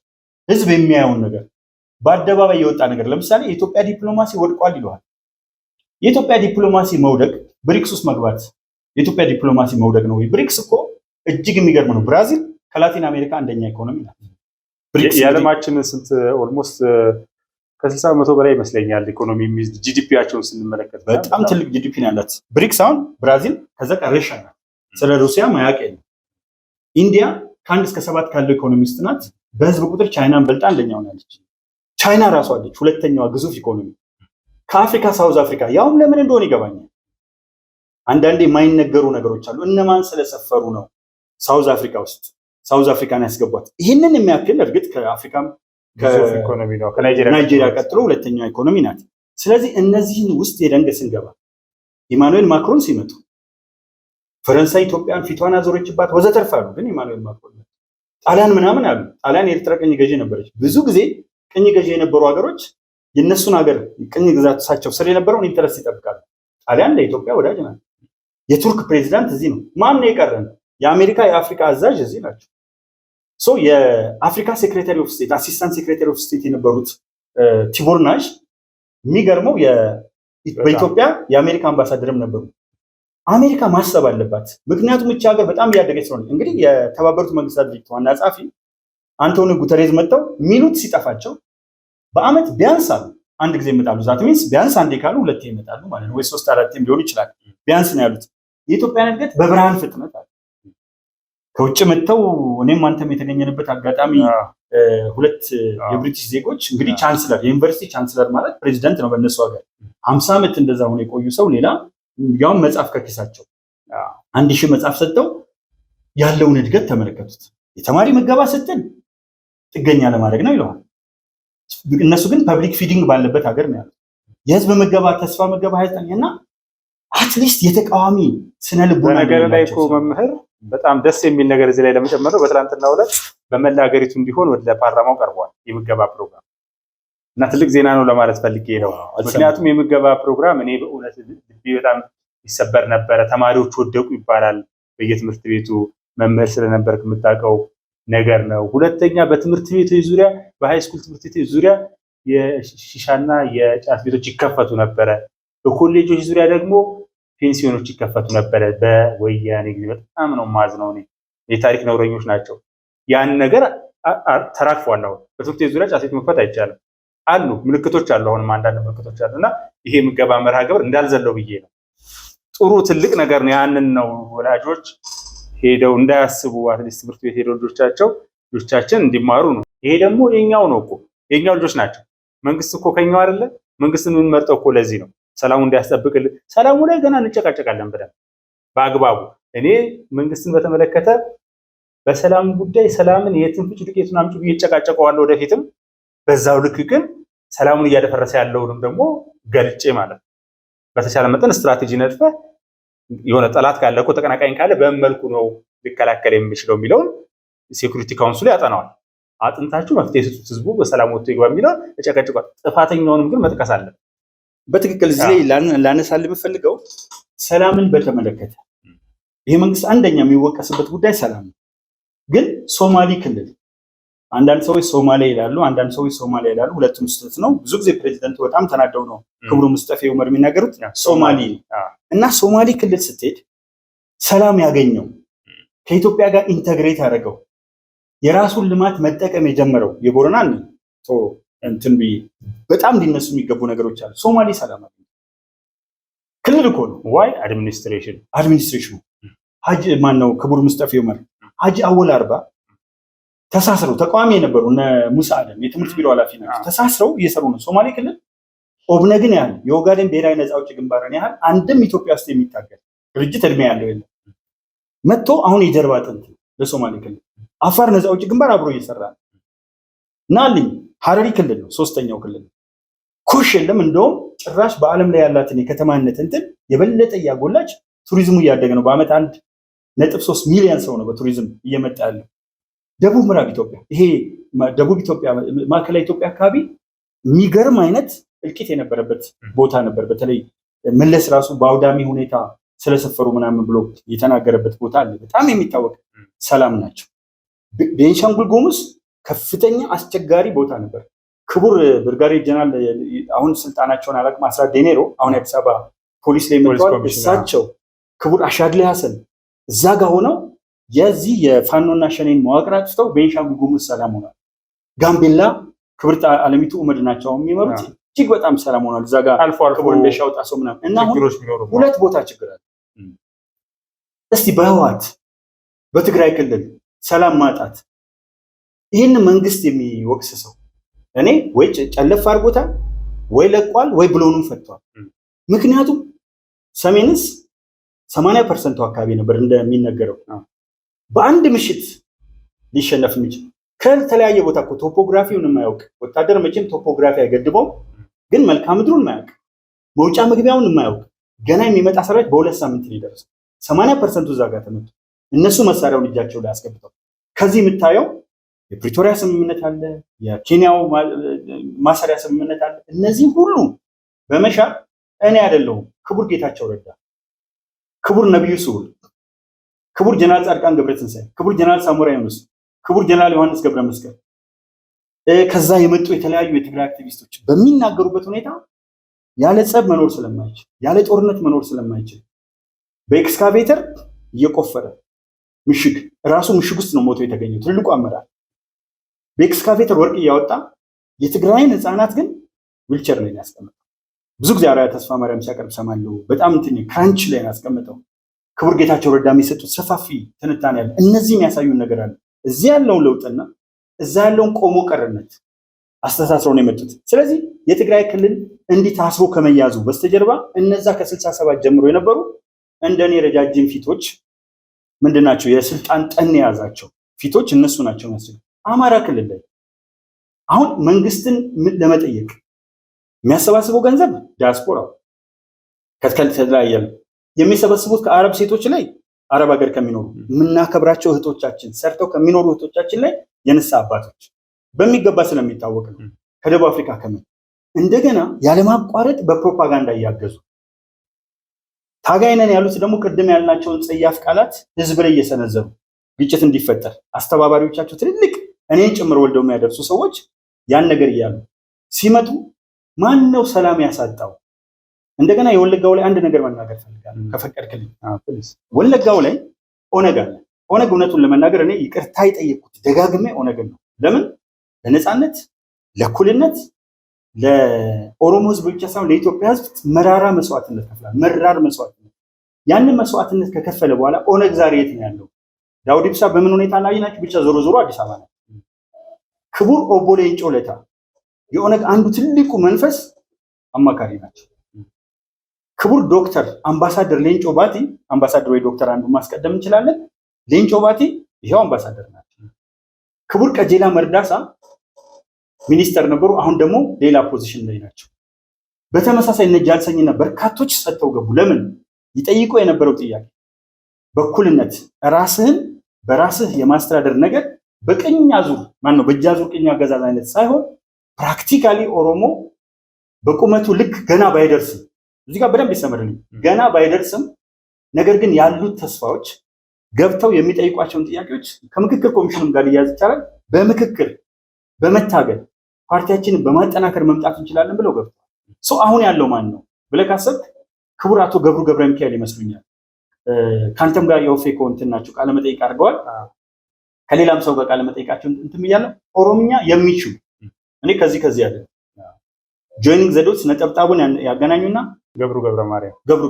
ህዝብ የሚያየውን ነገር በአደባባይ የወጣ ነገር ለምሳሌ የኢትዮጵያ ዲፕሎማሲ ወድቋል ይለዋል። የኢትዮጵያ ዲፕሎማሲ መውደቅ ብሪክስ ውስጥ መግባት የኢትዮጵያ ዲፕሎማሲ መውደቅ ነው ወይ? ብሪክስ እኮ እጅግ የሚገርም ነው። ብራዚል ከላቲን አሜሪካ አንደኛ ኢኮኖሚ ናት። የዓለማችን ስንት ኦልሞስት ከ60 በመቶ በላይ ይመስለኛል ኢኮኖሚ የሚይዝ ጂዲፒያቸውን ስንመለከት በጣም ትልቅ ጂዲፒ ነው ያላት ብሪክስ። አሁን ብራዚል ከዛ ቀረሻ ናት። ስለ ሩሲያ ማያውቅ የለም። ኢንዲያ ከ1 እስከ 7 ካለው ኢኮኖሚ ውስጥ ናት። በህዝብ ቁጥር ቻይናን በልጣ አንደኛ ሆናለች። ቻይና ራሷ አለች ሁለተኛዋ ግዙፍ ኢኮኖሚ ከአፍሪካ ሳውዝ አፍሪካ። ያውም ለምን እንደሆነ ይገባኛል። አንዳንዴ የማይነገሩ ነገሮች አሉ። እነማን ስለሰፈሩ ነው ሳውዝ አፍሪካ ውስጥ ሳውዝ አፍሪካን ያስገቧት? ይህንን የሚያክል እርግጥ ከአፍሪካም ከናይጄሪያ ቀጥሎ ሁለተኛዋ ኢኮኖሚ ናት። ስለዚህ እነዚህን ውስጥ የደንገ ስንገባ ኢማኑኤል ማክሮን ሲመጡ ፈረንሳይ ኢትዮጵያን ፊቷን አዞረችባት ወዘተርፈ አሉ። ግን ኢማኑኤል ማክሮን ጣሊያን ምናምን አሉ። ጣሊያን የኤርትራ ቅኝ ገዢ ነበረች። ብዙ ጊዜ ቅኝ ገዢ የነበሩ ሀገሮች የነሱን ሀገር ቅኝ ግዛታቸው ስር የነበረውን ኢንተረስት ይጠብቃሉ። ጣሊያን ለኢትዮጵያ ወዳጅ ናት። የቱርክ ፕሬዚዳንት እዚህ ነው። ማን ነው የቀረን? የአሜሪካ የአፍሪካ አዛዥ እዚህ ናቸው። ሶ የአፍሪካ ሴክሬታሪ ኦፍ ስቴት አሲስታንት ሴክሬታሪ ኦፍ ስቴት የነበሩት ቲቦር ናሽ የሚገርመው በኢትዮጵያ የአሜሪካ አምባሳደርም ነበሩ። አሜሪካ ማሰብ አለባት። ምክንያቱም እቺ ሀገር በጣም እያደገች ስለሆነ እንግዲህ የተባበሩት መንግስታት ድርጅት ዋና ጸሐፊ አንቶኒዮ ጉተሬዝ መጥተው ሚሉት ሲጠፋቸው በአመት ቢያንስ አሉ አንድ ጊዜ ይመጣሉ። ዛት ሚንስ ቢያንስ አንዴ ካሉ ሁለቴ ይመጣሉ ማለት ነው፣ ወይ 3-4 ሊሆን ይችላል። ቢያንስ ነው ያሉት። የኢትዮጵያን እድገት በብርሃን ፍጥነት አለ። ከውጭ መጥተው እኔም አንተም የተገኘንበት አጋጣሚ ሁለት የብሪቲሽ ዜጎች እንግዲህ ቻንስለር የዩኒቨርሲቲ ቻንስለር ማለት ፕሬዚደንት ነው በእነሱ ሀገር 50 ዓመት እንደዛ ሆነ የቆዩ ሰው ሌላ ያውም መጽሐፍ ከኪሳቸው 1000 መጽሐፍ ሰጥተው ያለውን እድገት ተመለከቱት። የተማሪ ምገባ ስትል ጥገኛ ለማድረግ ነው ይለዋል። እነሱ ግን ፐብሊክ ፊዲንግ ባለበት ሀገር ነው ያለው። የህዝብ ምገባ ተስፋ ምገባ ሀይታኛና አትሊስት የተቃዋሚ ስነ ልቦና ነገር ላይ እኮ መምህር በጣም ደስ የሚል ነገር እዚህ ላይ ለመጨመር ነው። በትላንትናው ዕለት በመላ ሀገሪቱ እንዲሆን ወደ ፓርላማው ቀርቧል የምገባ ፕሮግራም እና ትልቅ ዜና ነው ለማለት ፈልጌ ነው። ምክንያቱም የምገባ ፕሮግራም እኔ በእውነት ልቤ በጣም ይሰበር ነበረ። ተማሪዎች ወደቁ ይባላል በየትምህርት ቤቱ መምህር ስለነበርክ የምታውቀው ነገር ነው። ሁለተኛ በትምህርት ቤቶች ዙሪያ በሃይስኩል ትምህርት ቤቶች ዙሪያ የሺሻና የጫት ቤቶች ይከፈቱ ነበረ። በኮሌጆች ዙሪያ ደግሞ ፔንሲዮኖች ይከፈቱ ነበረ። በወያኔ ጊዜ በጣም ነው ማዝነው። እኔ የታሪክ ነውረኞች ናቸው። ያን ነገር ተራክፏል። አሁን በትምህርት ቤት ዙሪያ ጫት ቤት መክፈት አይቻልም አሉ ምልክቶች አሉ። አሁንም አንዳንድ ምልክቶች አሉና ይሄ ምገባ መርሃ ግብር እንዳልዘለው ብዬ ነው። ጥሩ ትልቅ ነገር ነው። ያንን ነው ወላጆች ሄደው እንዳያስቡ አትሊስት ትምህርት ቤት ሄደው ልጆቻችን እንዲማሩ ነው። ይሄ ደግሞ የኛው ነው እኮ የኛው ልጆች ናቸው። መንግስት እኮ ከኛው አይደለ? መንግስትን የምንመርጠው እኮ ለዚህ ነው፣ ሰላሙ እንዲያስጠብቅልን። ሰላሙ ላይ ገና እንጨቃጨቃለን ብለን በአግባቡ። እኔ መንግስትን በተመለከተ በሰላም ጉዳይ ሰላምን የትን ፍጭ ዱቄቱን አምጪ ብዬ እጨቃጨቀዋለሁ ወደፊትም። በዛው ልክ ግን ሰላሙን እያደፈረሰ ያለውንም ደግሞ ገልጬ ማለት ነው። በተቻለ መጠን ስትራቴጂ ነድፈ የሆነ ጠላት ካለ እኮ ተቀናቃኝ ካለ በምን መልኩ ነው ሊከላከል የሚችለው የሚለውን ሴኩሪቲ ካውንስሉ ያጠናዋል። አጥንታችሁ መፍትሄ ስጡት፣ ህዝቡ በሰላም ወጥቶ ይግባ የሚለው ተጨቃጭቋል። ጥፋተኛውንም ግን መጥቀስ አለ። በትክክል እዚህ ላይ ላነሳል የምፈልገው ሰላምን በተመለከተ ይሄ መንግስት አንደኛ የሚወቀስበት ጉዳይ ሰላም ነው። ግን ሶማሊ ክልል አንዳንድ ሰዎች ሶማሊያ ይላሉ፣ አንዳንድ ሰዎች ሶማሊያ ይላሉ። ሁለቱም ስህተት ነው። ብዙ ጊዜ ፕሬዚደንቱ በጣም ተናደው ነው ክቡር ሙስጠፌ ዑመር የሚናገሩት ሶማሊ እና ሶማሊ ክልል ስትሄድ ሰላም ያገኘው ከኢትዮጵያ ጋር ኢንተግሬት ያደረገው የራሱን ልማት መጠቀም የጀመረው የቦረና እንትን ብዬ በጣም እንዲነሱ የሚገቡ ነገሮች አሉ። ሶማሊ ሰላም ክልል እኮ ነው። ዋይ አድሚኒስትሬሽኑ ሀጂ ማን ነው ክቡር ሙስጠፌ ዑመር ሀጂ አወል አርባ ተሳስረው ተቃዋሚ የነበሩ እነ ሙሳ አደም የትምህርት ቢሮ ኃላፊ ናቸው። ተሳስረው እየሰሩ ነው። ሶማሌ ክልል ኦብነግን ያህል የኦጋዴን ብሔራዊ ነፃ አውጪ ግንባርን ያህል አንድም ኢትዮጵያ ውስጥ የሚታገል ድርጅት እድሜ ያለው የለም። መጥቶ አሁን የጀርባ አጥንት ለሶማሌ ክልል። አፋር ነፃ አውጪ ግንባር አብሮ እየሰራ ነው። ናልኝ ሀረሪ ክልል ነው፣ ሶስተኛው ክልል ነው። ኩሽ የለም። እንደውም ጭራሽ በዓለም ላይ ያላትን የከተማነት እንትን የበለጠ እያጎላች ቱሪዝሙ እያደገ ነው። በአመት 1.3 ሚሊዮን ሰው ነው በቱሪዝም እየመጣ ያለው። ደቡብ ምዕራብ ኢትዮጵያ ይሄ ደቡብ ኢትዮጵያ ማዕከላዊ ኢትዮጵያ አካባቢ የሚገርም አይነት እልቂት የነበረበት ቦታ ነበር። በተለይ መለስ ራሱ በአውዳሚ ሁኔታ ስለሰፈሩ ምናምን ብሎ የተናገረበት ቦታ አለ። በጣም የሚታወቅ ሰላም ናቸው። ቤንሻንጉል ጉሙዝ ከፍተኛ አስቸጋሪ ቦታ ነበር። ክቡር ብርጋዴር ጀነራል አሁን ስልጣናቸውን አላውቅም፣ አስራት ዴኔሮ አሁን የአዲስ አበባ ፖሊስ ላይ መጥተዋል። እሳቸው ክቡር አሻድሊ ሀሰን እዛ ጋር ሆነው የዚህ የፋኖና ሸኔን መዋቅር አጥፍተው ቤንሻንጉል ጉሙዝ ሰላም ሆኗል። ጋምቤላ ክብርት አለሚቱ ኡመድ ናቸው የሚመሩት፣ እጅግ በጣም ሰላም ሆኗል። እዛ ጋር አልፎ አልፎ ክቡር እንደሻው ጣሰው ምናምን እና ሁለት ቦታ ችግር አለ። እስቲ በህወሓት በትግራይ ክልል ሰላም ማጣት ይህን መንግስት የሚወቅስ ሰው እኔ ወይ ጨለፍ አድርጎታል ወይ ለቋል ወይ ብሎኑም ፈቷል። ምክንያቱም ሰሜንስ 80% አካባቢ ነበር እንደሚነገረው በአንድ ምሽት ሊሸነፍ የሚችል ከተለያየ ቦታ እኮ ቶፖግራፊውን የማያውቅ ወታደር መቼም ቶፖግራፊ አይገድበውም፣ ግን መልክዓ ምድሩን የማያውቅ መውጫ መግቢያውን የማያውቅ ገና የሚመጣ ሰራዊት በ2 ሳምንት ሊደርስ 80% እዛ ጋር ተመቱ። እነሱ መሳሪያውን እጃቸው ላይ አስገብተው ከዚህ የምታየው የፕሪቶሪያ ስምምነት አለ፣ የኬንያው ማሰሪያ ስምምነት አለ። እነዚህ ሁሉ በመሻር እኔ አይደለሁም ክቡር ጌታቸው ረዳ፣ ክቡር ነብዩ ስሁል፣ ክቡር ጀነራል ጻድቃን ገብረትንሳኤ፣ ክቡር ጀነራል ሳሞራ ዩኑስ፣ ክቡር ጀነራል ዮሐንስ ገብረ መስቀል ከዛ የመጡ የተለያዩ የትግራይ አክቲቪስቶች በሚናገሩበት ሁኔታ ያለ ጸብ መኖር ስለማይችል ያለ ጦርነት መኖር ስለማይችል በኤክስካቬተር እየቆፈረ ምሽግ ራሱ ምሽግ ውስጥ ነው ሞቶ የተገኘው ትልቁ አመራር። በኤክስካቬተር ወርቅ እያወጣ የትግራይን ህፃናት ግን ዊልቸር ላይ ያስቀመጠው። ብዙ ጊዜ አርአያ ተስፋ ማርያም ሲያቀርብ ሰማለሁ። በጣም እንትን ክራንች ላይ ያስቀመጠው። ክቡር ጌታቸው ረዳ የሚሰጡት ሰፋፊ ትንታኔ አለ። እነዚህ የሚያሳዩን ነገር አለ። እዚህ ያለውን ለውጥና እዛ ያለውን ቆሞ ቀርነት አስተሳስረው ነው የመጡት። ስለዚህ የትግራይ ክልል እንዲህ ታስሮ ከመያዙ በስተጀርባ እነዛ ከ67 ጀምሮ የነበሩ እንደኔ ረጃጅም ፊቶች ምንድናቸው? የስልጣን ጠን የያዛቸው ፊቶች እነሱ ናቸው መስል። አማራ ክልል ላይ አሁን መንግስትን ለመጠየቅ የሚያሰባስበው ገንዘብ ዲያስፖራው ከተለያየ የሚሰበስቡት ከአረብ ሴቶች ላይ አረብ ሀገር ከሚኖሩ የምናከብራቸው እህቶቻችን ሰርተው ከሚኖሩ እህቶቻችን ላይ የንሳ አባቶች በሚገባ ስለሚታወቅ ነው። ከደቡብ አፍሪካ ከምን እንደገና ያለማቋረጥ በፕሮፓጋንዳ እያገዙ ታጋይነን ያሉት ደግሞ ቅድም ያልናቸውን ጸያፍ ቃላት ህዝብ ላይ እየሰነዘሩ ግጭት እንዲፈጠር አስተባባሪዎቻቸው ትልልቅ እኔን ጭምር ወልደው የሚያደርሱ ሰዎች ያን ነገር እያሉ ሲመጡ ማን ነው ሰላም ያሳጣው? እንደገና የወለጋው ላይ አንድ ነገር መናገር ፈልጋለሁ ከፈቀድክልኝ። ወለጋው ላይ ኦነግ አለ። ኦነግ እውነቱን ለመናገር እኔ ይቅርታ የጠየቅኩት ደጋግሜ ኦነግን ነው። ለምን ለነፃነት፣ ለእኩልነት፣ ለኦሮሞ ህዝብ ብቻ ሳይሆን ለኢትዮጵያ ህዝብ መራራ መስዋዕትነት ከፍሏል። መራር መስዋዕትነት። ያንን መስዋዕትነት ከከፈለ በኋላ ኦነግ ዛሬ የት ነው ያለው? ዳውድ ኢብሳ በምን ሁኔታ ላይ ናቸው? ብቻ ዞሮ ዞሮ አዲስ አበባ ነው። ክቡር ኦቦ ሌንጮ ለታ የኦነግ አንዱ ትልቁ መንፈስ አማካሪ ናቸው። ክቡር ዶክተር አምባሳደር ሌንጮ ባቲ፣ አምባሳደር ወይ ዶክተር አንዱ ማስቀደም እንችላለን። ሌንጮ ባቲ ይሄው አምባሳደር ናቸው። ክቡር ቀጀላ መርዳሳ ሚኒስተር ነበሩ። አሁን ደግሞ ሌላ ፖዚሽን ላይ ናቸው። በተመሳሳይ እነ ጃልሰኝና በርካቶች ሰጥተው ገቡ። ለምን? ይጠይቁ የነበረው ጥያቄ በእኩልነት ራስህን በራስህ የማስተዳደር ነገር በቀኝ አዙር ማን ነው በእጅ አዙር ቀኝ አገዛዝ አይነት ሳይሆን ፕራክቲካሊ ኦሮሞ በቁመቱ ልክ ገና ባይደርስም እዚህ ጋር በደንብ ይሰመርልኝ ገና ባይደርስም ነገር ግን ያሉት ተስፋዎች ገብተው የሚጠይቋቸውን ጥያቄዎች ከምክክር ኮሚሽኑም ጋር ሊያዝ ይቻላል። በምክክር በመታገል ፓርቲያችንን በማጠናከር መምጣት እንችላለን ብለው ገብተዋል። አሁን ያለው ማን ነው ብለህ ካሰብክ ክቡር አቶ ገብሩ ገብረ ሚካኤል ይመስሉኛል። ካንተም ጋር የኦፌኮ እንትን ናቸው ቃለ መጠይቅ አድርገዋል። ከሌላም ሰው ጋር ቃለ መጠይቃቸው እንትን ብያለሁ። ኦሮምኛ የሚችሉ እኔ ከዚህ ያለ ጆይኒንግ ዘዶትስ ነጠብጣቡን ያገናኙና ገብሩ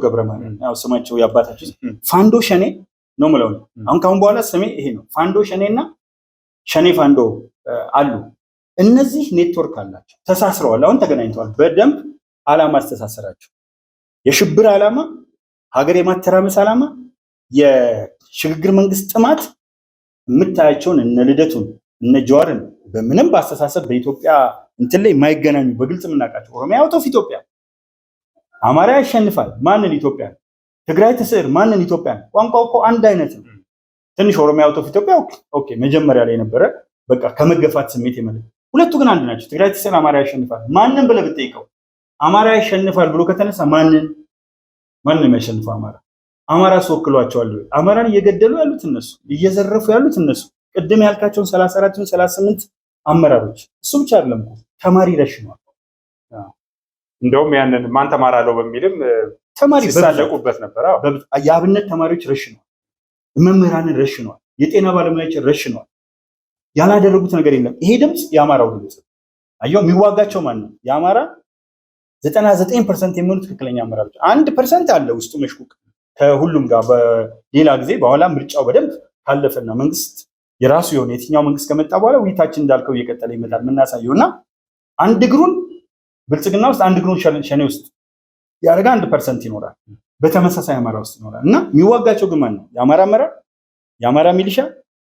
ገብረ ማርያም ያው ስማቸው ያባታችሁ ፋንዶ ሸኔ ነው ማለት ነው። አሁን ካሁን በኋላ ስሜ ይሄ ነው። ፋንዶ ሸኔና ሸኔ ፋንዶ አሉ። እነዚህ ኔትወርክ አላቸው፣ ተሳስረዋል። አሁን ተገናኝተዋል። በደንብ ዓላማ አስተሳሰራቸው። የሽብር ዓላማ፣ ሀገር የማተራመስ ዓላማ፣ የሽግግር መንግስት ጥማት የምታያቸውን እነ ልደቱን እነ ጀዋርን በምንም በአስተሳሰብ በኢትዮጵያ እንትን ላይ የማይገናኙ በግልጽ የምናውቃቸው ኦሮሚያ አውቶፍ ኢትዮጵያ፣ አማራ ያሸንፋል ማንን ኢትዮጵያ፣ ትግራይ ትስዕር ማንን ኢትዮጵያ። ቋንቋው እኮ አንድ አይነት ነው። ትንሽ ኦሮሚያ አውቶፍ ኢትዮጵያ ኦኬ መጀመሪያ ላይ ነበረ በቃ ከመገፋት ስሜት የመለ ሁለቱ ግን አንድ ናቸው። ትግራይ ትስዕር አማራ ያሸንፋል ማንን ብለህ ብትጠይቀው አማራ ያሸንፋል ብሎ ከተነሳ ማንን የሚያሸንፈው አማራ ወክሏቸዋል ወይ? አማራን እየገደሉ ያሉት እነሱ፣ እየዘረፉ ያሉት እነሱ። ቅድም ያልካቸውን 34 38 አመራሮች እሱ ብቻ አይደለም እኮ ተማሪ ረሽነዋል። እንደውም ያንን ማን ተማራለው በሚልም ተማሪ ሲሳለቁበት ነበር። የአብነት ተማሪዎች ረሽነዋል፣ መምህራንን ረሽነዋል፣ የጤና ባለሙያዎችን ረሽነዋል። ያላደረጉት ነገር የለም። ይሄ ድምፅ የአማራው ድምፅ አየው። የሚዋጋቸው ማን ነው? የአማራ 99% የሚሆኑ ትክክለኛ አመራሮች፣ 1% አለ ውስጡ መሽኩክ ከሁሉም ጋር በሌላ ጊዜ በኋላ ምርጫው በደንብ ካለፈና መንግስት የራሱ የሆነ የትኛው መንግስት ከመጣ በኋላ ውይይታችን እንዳልከው እየቀጠለ ይመጣል የምናሳየውና አንድ እግሩን ብልጽግና ውስጥ አንድ እግሩን ሸኔ ውስጥ ያደረገ 1% ይኖራል። በተመሳሳይ አማራ ውስጥ ይኖራል። እና የሚዋጋቸው ግን ማን ነው? የአማራ አመራር፣ የአማራ ሚሊሻ፣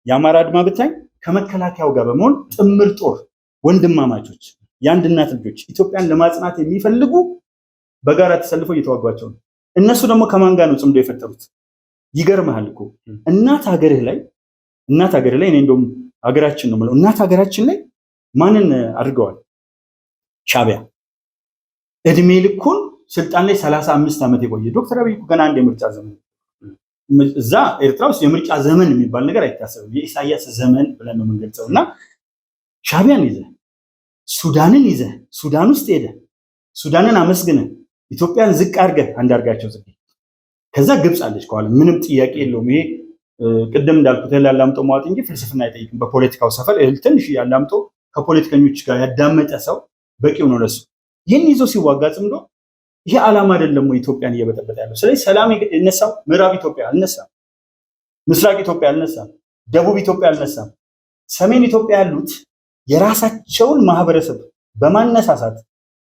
የአማራ አድማ ብታኝ ከመከላከያው ጋር በመሆን ጥምር ጦር ወንድማማቾች፣ የአንድ እናት ልጆች ኢትዮጵያን ለማጽናት የሚፈልጉ በጋራ ተሰልፈው እየተዋጓቸው ነው። እነሱ ደግሞ ከማን ጋር ነው ጽምዶ የፈጠሩት? ይገርምሃል እኮ እናት ሀገርህ ላይ እኔ እንደውም ሀገራችን ነው የምለው እናት ሀገራችን ላይ ማንን አድርገዋል? ሻዕቢያ እድሜ ልኩን ስልጣን ላይ 35 ዓመት የቆየ ዶክተር አብይ ገና አንድ የምርጫ ዘመን እዛ ኤርትራ ውስጥ የምርጫ ዘመን የሚባል ነገር አይታሰብም። የኢሳያስ ዘመን ብለን ነው የምንገልጸው። እና ሻዕቢያን ይዘህ ሱዳንን ይዘህ ሱዳን ውስጥ ሄደህ ሱዳንን አመስግነህ ኢትዮጵያን ዝቅ አድርገህ አንዳርጋቸው ጽጌ ከዛ ግብፅ አለች ከኋላ ምንም ጥያቄ የለውም። ይሄ ቅድም እንዳልኩት ያላምጦ ማዋጥ እንጂ ፍልስፍና አይጠይቅም። በፖለቲካው ሰፈር ትንሽ ያላምጦ ከፖለቲከኞች ጋር ያዳመጠ ሰው በቂው ነው ለሱ። ይህን ይዞ ሲዋጋ ጽምዶ ይሄ ዓላማ አይደለም ወይ ኢትዮጵያን እየበጠበጠ ያለው? ስለዚህ ሰላም ይነሳው ምዕራብ ኢትዮጵያ አልነሳም፣ ምስራቅ ኢትዮጵያ አልነሳም፣ ደቡብ ኢትዮጵያ አልነሳም። ሰሜን ኢትዮጵያ ያሉት የራሳቸውን ማህበረሰብ በማነሳሳት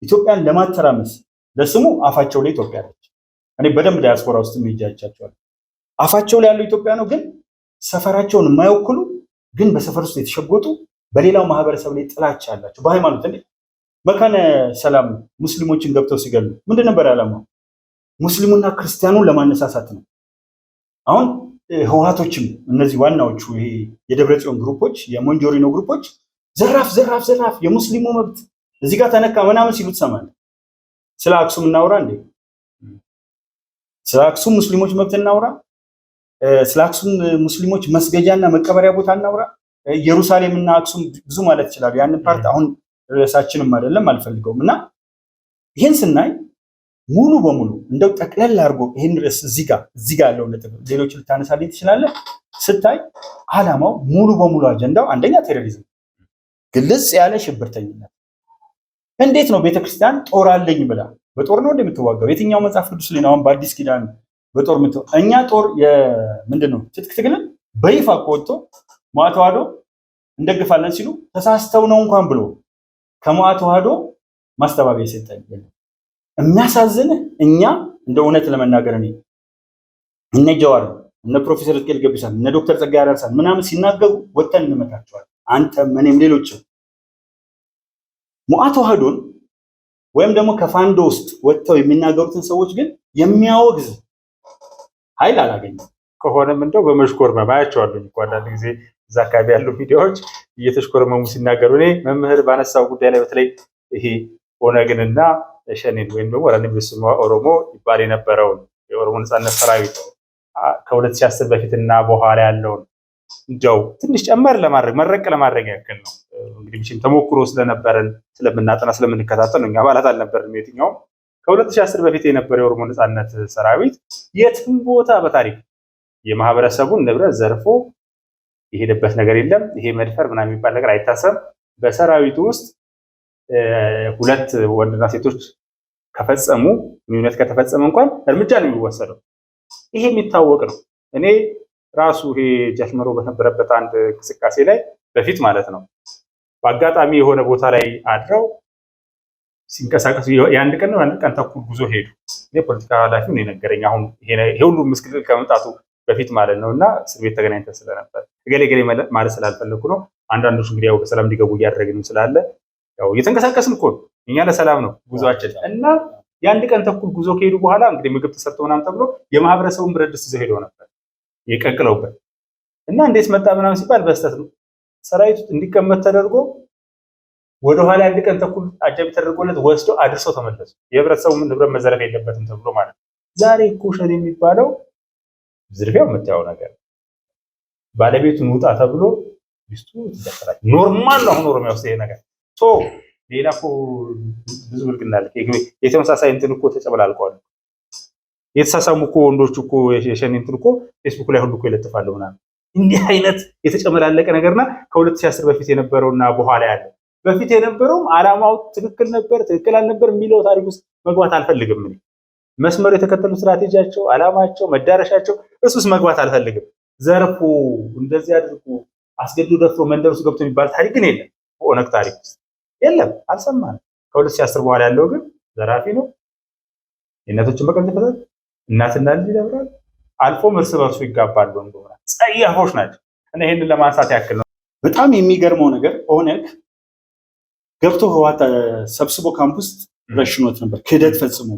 ኢትዮጵያን ለማተራመስ ለስሙ አፋቸው ላይ ኢትዮጵያ አለች። እኔ በደንብ ዳያስፖራ ውስጥ የሚጃቻቸዋል። አፋቸው ላይ ያለው ኢትዮጵያ ነው፣ ግን ሰፈራቸውን የማይወክሉ ግን በሰፈር ውስጥ የተሸጎጡ በሌላው ማህበረሰብ ላይ ጥላቻ አላቸው። በሃይማኖት እንዴ መካነ ሰላም ሙስሊሞችን ገብተው ሲገሉ ምንድን ነበር ዓላማው? ሙስሊሙና ክርስቲያኑን ለማነሳሳት ነው። አሁን ህወሓቶችም እነዚህ ዋናዎቹ ይሄ የደብረ ጽዮን ግሩፖች የሞንጆሪኖ ግሩፖች ዘራፍ ዘራፍ ዘራፍ የሙስሊሙ መብት እዚህ ጋር ተነካ ምናምን ሲሉ ትሰማለህ። ስለ አክሱም እናውራ እንዴ? ስለ አክሱም ሙስሊሞች መብት እናውራ? ስለ አክሱም ሙስሊሞች መስገጃና መቀበሪያ ቦታ እናውራ? ኢየሩሳሌምና አክሱም ብዙ ማለት ይችላል። ያንን ፓርት አሁን ርዕሳችንም አይደለም አልፈልገውም። እና ይህን ስናይ ሙሉ በሙሉ እንደው ጠቅለል አድርጎ ይህን ርዕስ እዚህ ጋር ያለው ነጥብ ሌሎች ልታነሳልኝ ትችላለህ። ስታይ ዓላማው ሙሉ በሙሉ አጀንዳው አንደኛ ቴሮሪዝም፣ ግልጽ ያለ ሽብርተኝነት። እንዴት ነው ቤተክርስቲያን ጦር አለኝ ብላ በጦር ነው እንደምትዋጋው? የትኛው መጽሐፍ ቅዱስ ላይ ነው አሁን በአዲስ ኪዳን በጦር እኛ ጦር ምንድን ነው ትጥቅ ትግልን በይፋ ወጥቶ ሞዓ ተዋሕዶ እንደግፋለን ሲሉ ተሳስተው ነው እንኳን ብሎ ከሞዓ ተዋሕዶ ማስተባበያ የሰጠን የሚያሳዝንህ እኛ እንደ እውነት ለመናገር እነ ጀዋር እነ ፕሮፌሰር ሕዝቅኤል ገቢሳን እነ ዶክተር ጸጋዬ አራርሳን ምናምን ሲናገሩ ወጥተን እንመታቸዋል። አንተ ምንም ሌሎች ሞዓ ተዋሕዶን ወይም ደግሞ ከፋንዶ ውስጥ ወጥተው የሚናገሩትን ሰዎች ግን የሚያወግዝ ኃይል አላገኘም። ከሆነም እንደው በመሽኮርመም አያቸዋለሁ እኮ አንዳንድ ጊዜ እዛ አካባቢ ያሉ ሚዲያዎች እየተሽኮረመሙ ሲናገሩ እኔ መምህር ባነሳው ጉዳይ ላይ በተለይ ይሄ ኦነግንና ሸኔን ወይም ደግሞ ወራኔ ብስማ ኦሮሞ ይባል የነበረውን የኦሮሞ ነጻነት ሰራዊት ከ2010 በፊትና በኋላ ያለውን እንደው ትንሽ ጨመር ለማድረግ መረቅ ለማድረግ ያክል ነው። እንግዲህ ምንም ተሞክሮ ስለነበረን ስለምናጠና ስለምንከታተል ነው። እኛ አባላት አልነበርንም። የትኛው ከ2010 በፊት የነበረው የኦሮሞ ነጻነት ሰራዊት የትም ቦታ በታሪክ የማህበረሰቡን ንብረት ዘርፎ የሄደበት ነገር የለም። ይሄ መድፈር ምናምን የሚባል ነገር አይታሰብም። በሰራዊቱ ውስጥ ሁለት ወንድና ሴቶች ከፈጸሙ ግንኙነት ከተፈጸመ እንኳን እርምጃ ነው የሚወሰደው። ይሄ የሚታወቅ ነው። እኔ ራሱ ይሄ ጃሽመሮ በነበረበት አንድ እንቅስቃሴ ላይ በፊት ማለት ነው። በአጋጣሚ የሆነ ቦታ ላይ አድረው ሲንቀሳቀሱ የአንድ ቀን ነው አንድ ቀን ተኩል ጉዞ ሄዱ። የፖለቲካ ኃላፊው ነው የነገረኝ። አሁን ይሄ ሁሉ ምስቅልቅል ከመምጣቱ በፊት ማለት ነው። እና እስር ቤት ተገናኝተን ስለነበር እገሌ እገሌ ማለት ስላልፈለኩ ነው። አንዳንዶቹ እንግዲህ ያው በሰላም እንዲገቡ እያደረግን ስላለ ያው እየተንቀሳቀስን እኮ እኛ ለሰላም ነው ጉዟችን። እና የአንድ ቀን ተኩል ጉዞ ከሄዱ በኋላ እንግዲህ ምግብ ተሰርቶ ምናምን ተብሎ የማህበረሰቡን ብረት ድስት ይዘው ሄደው ነበር የቀቅለውበት። እና እንዴት መጣ ምናምን ሲባል በስተት ነው ሰራዊቱ እንዲቀመጥ ተደርጎ ወደኋላ አንድ ቀን ተኩል አጃቢ ተደርጎለት ወስዶ አድርሰው ተመለሱ። የህብረተሰቡ ንብረት መዘረፍ የለበትም ተብሎ ማለት ነው። ዛሬ እኮ ሸኔ የሚባለው ዝርፊያው የምታየው ነገር ባለቤቱን ውጣ ተብሎ ሚስቱ ትደፈራለች። ኖርማል ነው አሁን ኦሮሚያ ውስጥ ይሄ ነገር። ሌላ እኮ ብዙ ብልግና አለ። የተመሳሳይ እንትን እኮ ተጨበላልቀዋል። የተሳሳሙ እኮ ወንዶች እኮ የሸኔ እንትን እኮ ፌስቡክ ላይ ሁሉ እኮ ይለጥፋሉ ምናምን። እንዲህ አይነት የተጨመላለቀ ነገርና ከ2010 በፊት የነበረውና በኋላ ያለው በፊት የነበረውም ዓላማው ትክክል ነበር ትክክል አልነበር የሚለው ታሪክ ውስጥ መግባት አልፈልግም። እኔ መስመሩ የተከተሉ ስትራቴጂያቸው፣ ዓላማቸው፣ መዳረሻቸው እሱስ መግባት አልፈልግም። ዘርፎ እንደዚህ አድርጎ አስገድዶ ደፍሮ መንደር ውስጥ ገብቶ የሚባል ታሪክ ግን የለም። በኦነግ ታሪክ ውስጥ የለም፣ አልሰማንም። ከ2010 በኋላ ያለው ግን ዘራፊ ነው። የእናቶችን በቀል ይፈታል፣ እናትና ልጅ ይደብራል፣ አልፎም እርስ በርሱ ይጋባሉ። እንደሆነ ጸያፎች ናቸው። እና ይሄንን ለማንሳት ያክል ነው። በጣም የሚገርመው ነገር ኦነግ ገብቶ ህወሓት ሰብስቦ ካምፕ ውስጥ ረሽኖት ነበር፣ ክህደት ፈጽሞ።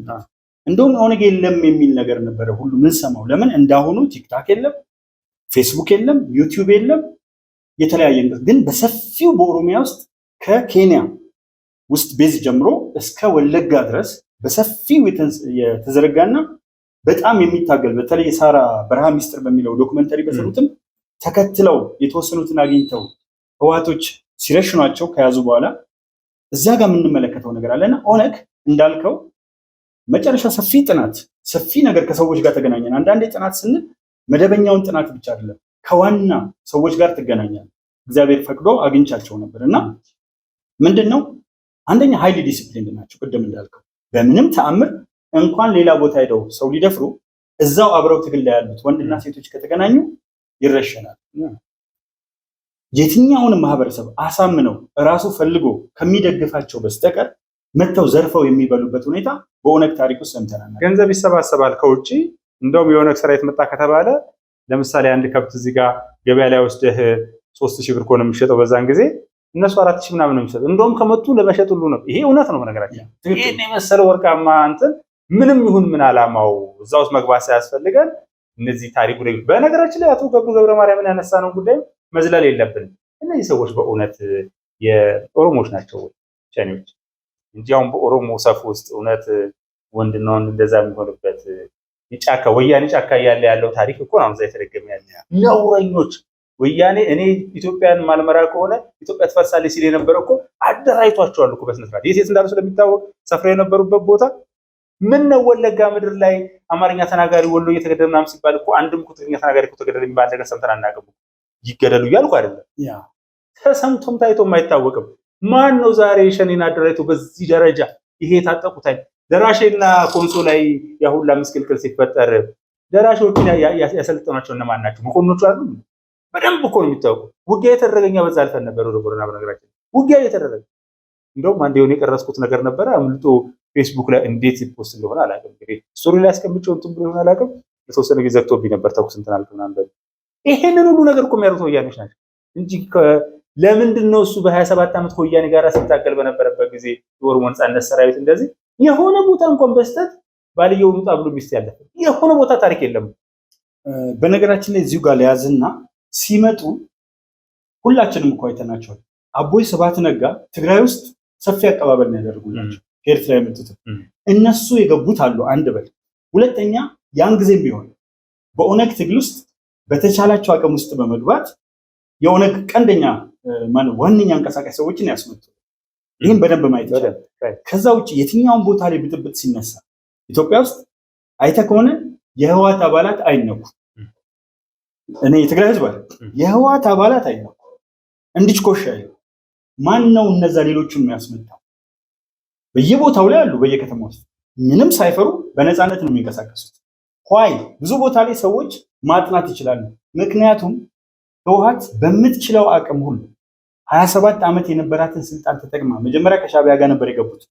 እንደውም ኦነግ የለም የሚል ነገር ነበረ ሁሉ ምን ሰማው። ለምን እንዳሁኑ ቲክታክ የለም፣ ፌስቡክ የለም፣ ዩቲዩብ የለም፣ የተለያየ ግን በሰፊው በኦሮሚያ ውስጥ ከኬንያ ውስጥ ቤዝ ጀምሮ እስከ ወለጋ ድረስ በሰፊው የተዘረጋና በጣም የሚታገል በተለይ የሳራ በረሃ ሚስጥር በሚለው ዶክመንተሪ በሰሩትም ተከትለው የተወሰኑትን አግኝተው ህወሓቶች ሲረሽኗቸው ከያዙ በኋላ እዛ ጋር የምንመለከተው ነገር አለና ኦነግ እንዳልከው መጨረሻ ሰፊ ጥናት ሰፊ ነገር ከሰዎች ጋር ተገናኘን። አንዳንዴ ጥናት ስንል መደበኛውን ጥናት ብቻ አይደለም፣ ከዋና ሰዎች ጋር ትገናኛል። እግዚአብሔር ፈቅዶ አግኝቻቸው ነበር እና ምንድነው አንደኛ ሃይሊ ዲሲፕሊን ናቸው። ቅድም እንዳልከው በምንም ተአምር እንኳን ሌላ ቦታ ሄደው ሰው ሊደፍሩ እዛው አብረው ትግል ላይ ያሉት ወንድና ሴቶች ከተገናኙ ይረሸናል። የትኛውንም ማህበረሰብ አሳምነው እራሱ ፈልጎ ከሚደግፋቸው በስተቀር መተው ዘርፈው የሚበሉበት ሁኔታ በኦነግ ታሪክ ውስጥ ሰምተናል። ገንዘብ ይሰባሰባል ከውጪ። እንደውም የኦነግ ሰራዊት መጣ ከተባለ ለምሳሌ አንድ ከብት እዚህ ጋር ገበያ ላይ ወስደህ 3000 ብር ከሆነ የሚሸጠው በዛን ጊዜ እነሱ 4000 ምናምን ነው የሚሸጠው። እንደውም ከመጡ ለመሸጥ ሁሉ ነው። ይሄ እውነት ነው። በነገራችን ይሄን የመሰለ ወርቃማ እንትን ምንም ይሁን ምን አላማው እዛ ውስጥ መግባት ሳያስፈልገን እነዚህ ታሪኩ ላይ በነገራችን ላይ አቶ ገብረ ማርያምን ያነሳነው ጉዳይ መዝለል የለብንም። እነዚህ ሰዎች በእውነት የኦሮሞዎች ናቸው ሸኔዎች እንጂ አሁን በኦሮሞ ሰፍ ውስጥ እውነት ወንድና ወንድ እንደዛ የሚሆንበት የጫካ ወያኔ ጫካ እያለ ያለው ታሪክ እኮ ነው እዛ የተደገመ ያለ ነውረኞች። ወያኔ እኔ ኢትዮጵያን ማልመራ ከሆነ ኢትዮጵያ ትፈርሳለች ሲል የነበረው እኮ አደራጅቷቸዋል እኮ በስነ ስርዓት የት እንዳሉ ስለሚታወቅ ሰፍረው የነበሩበት ቦታ ምን ነው ወለጋ ምድር ላይ አማርኛ ተናጋሪ ወሎ እየተገደለ ምናምን ሲባል እኮ አንድም ትግርኛ ተናጋሪ እኮ ተገደለ የሚባል ነገር ሰምተን አናውቅም። ይገደሉ እያልኩ አይደለም፣ ተሰምቶም ታይቶም አይታወቅም። ማን ነው ዛሬ ሸኔን አደራጅቶ በዚህ ደረጃ ይሄ የታጠቁት አይደል? ደራሼና ኮንሶ ላይ ያሁላ ምስቅልቅል ሲፈጠር ደራሾቹ ያሰለጠኗቸው እነማን ናቸው? መኮንኖቹ አይደሉም? በደንብ እኮ ነው የሚታወቁ። ውጊያ የተደረገኛ በዛ አልፈን ነበር ወደ ቦረና። በነገራችን ውጊያ የተደረገ እንደውም አንድ የሆነ የቀረስኩት ነገር ነበረ አምልጦ ፌስቡክ ላይ እንዴት ፖስት እንደሆነ አላውቅም። እንግዲህ ስቶሪ ላይ አስቀምጬው እንትን ብሎ ይሆን አላውቅም። ለተወሰነ ጊዜ ዘግቶብኝ ነበር ተኩስ እንትን አልኩ ምናምን። ይሄንን ሁሉ ነገር እኮ የሚያደርጉት ወያኔዎች ናቸው እንጂ ለምንድን ነው እሱ በ27 ዓመት ከወያኔ ጋር ሲታገል በነበረበት ጊዜ የኦሮሞ ነጻነት ሰራዊት እንደዚህ የሆነ ቦታ እንኳን በስተት ባልየው ውጣ ብሎ ሚስት ያለፈ የሆነ ቦታ ታሪክ የለም። በነገራችን ላይ እዚሁ ጋር ለያዝና ሲመጡ ሁላችንም እኮ አይተናቸዋል። አቦይ ስብሐት ነጋ ትግራይ ውስጥ ሰፊ አቀባበል ነው ያደርጉላቸው። ኤርትራ የመጡት እነሱ የገቡት አሉ አንድ በል። ሁለተኛ ያን ጊዜም ቢሆን በኦነግ ትግል ውስጥ በተቻላቸው አቅም ውስጥ በመግባት የኦነግ ቀንደኛ ዋነኛ አንቀሳቃሽ ሰዎችን ያስመጡ። ይህም በደንብ ማየት ይቻላል። ከዛ ውጭ የትኛውን ቦታ ላይ ብጥብጥ ሲነሳ ኢትዮጵያ ውስጥ አይተህ ከሆነ የህወሓት አባላት አይነኩ። እኔ የትግራይ ህዝብ አይደል የህወሓት አባላት አይነኩ። እንዲች ኮሽ አይሉ። ማን ነው እነዛ ሌሎቹን የሚያስመጣው? በየቦታው ላይ አሉ። በየከተማው ውስጥ ምንም ሳይፈሩ በነፃነት ነው የሚንቀሳቀሱት። ብዙ ቦታ ላይ ሰዎች ማጥናት ይችላሉ። ምክንያቱም ህወሓት በምትችለው አቅም ሁሉ 27 ዓመት የነበራትን ስልጣን ተጠቅማ መጀመሪያ ከሻዕቢያ ጋር ነበር የገቡት።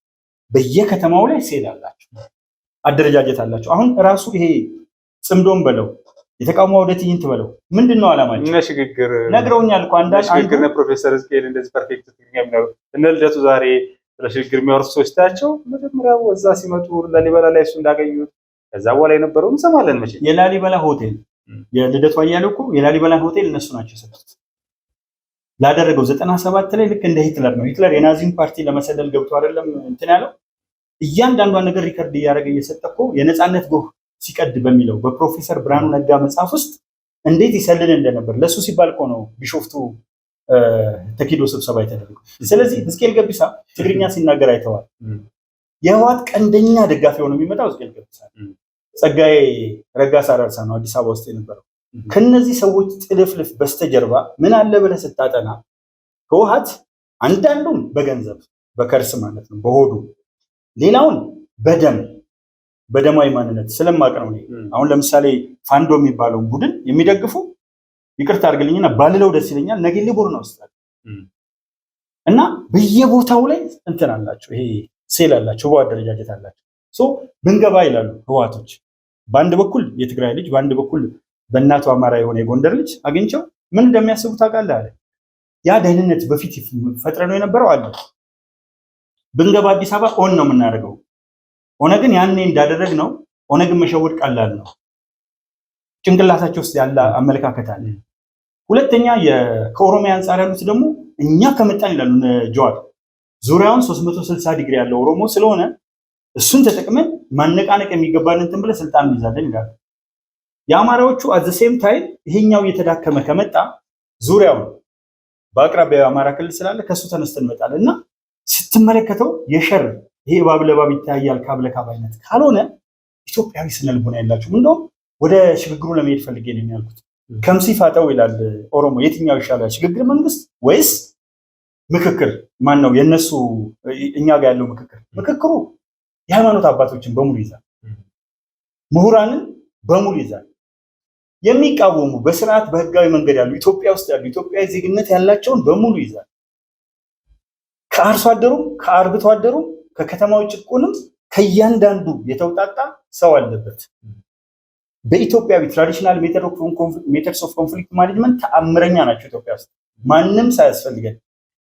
በየከተማው ላይ ሴል አላቸው፣ አደረጃጀት አላቸው። አሁን ራሱ ይሄ ጽምዶም በለው የተቃውሞ ወደ ትዕይንት በለው ምንድነው ዓላማቸው? ሽግግር ነግረውኛል እኮ ሽግግር ነው። ፕሮፌሰር እስኬል እንደዚህ ፐርፌክት ትግርኛ የሚናገሩ እነ ልደቱ ዛሬ ስለ ሽግግር የሚያወሩት ሰዎች ታያቸው መጀመሪያ ወዛ ሲመጡ ላሊበላ ላይ እሱ እንዳገኙት ከዛ በኋላ የነበረው እንሰማለን። መቼ የላሊበላ ሆቴል የልደቱ አያሌው እኮ የላሊበላ ሆቴል እነሱ ናቸው የሰጡት ላደረገው 97 ላይ ልክ እንደ ሂትለር ነው። ሂትለር የናዚን ፓርቲ ለመሰለል ገብቶ አይደለም እንትን ያለው እያንዳንዷን ነገር ሪከርድ እያደረገ እየሰጠ እኮ የነፃነት ጎህ ሲቀድ በሚለው በፕሮፌሰር ብርሃኑ ነጋ መጽሐፍ ውስጥ እንዴት ይሰልል እንደነበር ለሱ ሲባል እኮ ነው ቢሾፍቱ ተኪዶ ስብሰባ የተደረገው። ስለዚህ ሕዝቅኤል ገቢሳ ትግርኛ ሲናገር አይተዋል። የህወሓት ቀንደኛ ደጋፊ ሆኖ የሚመጣው ሕዝቅኤል ገቢሳ፣ ጸጋዬ ረጋሳ ራርሳ ነው አዲስ አበባ ውስጥ የነበረው። ከነዚህ ሰዎች ጥልፍልፍ በስተጀርባ ምን አለ ብለህ ስታጠና ህወሓት አንዳንዱን በገንዘብ በከርስ ማለት ነው በሆዱ ሌላውን በደማዊ ማንነት ስለማቅ ነው። አሁን ለምሳሌ ፋንዶ የሚባለውን ቡድን የሚደግፉ ይቅርታ አድርግልኝና ባልለው ደስ ይለኛል ነገሌ ቦረና ውስጥ እና በየቦታው ላይ እንትን አላቸው፣ ይሄ ሴል አላቸው፣ በአደረጃጀት አላቸው። ብንገባ ይላሉ ህወሓቶች። በአንድ በኩል የትግራይ ልጅ በአንድ በኩል በእናቱ አማራ የሆነ የጎንደር ልጅ አግኝቸው ምን እንደሚያስቡ ታውቃለህ አለ። ያ ደህንነት በፊት ፈጥረነው የነበረው አለ። ብንገባ አዲስ አበባ ኦን ነው የምናደርገው። ኦነግን ያኔ እንዳደረግነው ኦነግን መሸወድ ቀላል ነው። ጭንቅላታቸው ውስጥ ያለ አመለካከት አለ። ሁለተኛ ከኦሮሚያ አንጻር ያሉት ደግሞ እኛ ከመጣን ይላሉ ጀዋር ዙሪያውን 360 ዲግሪ ያለው ኦሮሞ ስለሆነ እሱን ተጠቅመን ማነቃነቅ የሚገባን እንትን ብለን ስልጣን እንይዛለን ይላሉ። የአማራዎቹ አት ዘ ሴም ታይም ይሄኛው እየተዳከመ ከመጣ ዙሪያውን በአቅራቢያው አማራ ክልል ስላለ ከሱ ተነስተን እንመጣለን እና ስትመለከተው የሸር ይሄ እባብ ለእባብ ይታያል ካብ ለካብ አይነት ካልሆነ ኢትዮጵያዊ ስነልቦና ያላችሁ እንደውም ወደ ሽግግሩ ለመሄድ ፈልጌ ነው ያልኩት። ከምሲፋታው ይላል ኦሮሞ የትኛው ይሻላል ሽግግር መንግስት ወይስ ምክክር? ማን ነው የነሱ እኛ ጋር ያለው ምክክሩ የሃይማኖት አባቶችን በሙሉ ይዛል፣ ምሁራንን በሙሉ ይዛል። የሚቃወሙ በስርዓት በህጋዊ መንገድ ያሉ ኢትዮጵያ ውስጥ ያሉ ኢትዮጵያዊ ዜግነት ያላቸውን በሙሉ ይዛል። ከአርሶ አደሩም ከአርብቶ አደሩም ከከተማው ጭቁንም ከእያንዳንዱ የተውጣጣ ሰው አለበት። በኢትዮጵያዊ ትራዲሽናል ሜተድስ ኦፍ ኮንፍሊክት ማኔጅመንት ተአምረኛ ናቸው። ኢትዮጵያ ውስጥ ማንም ሳያስፈልገን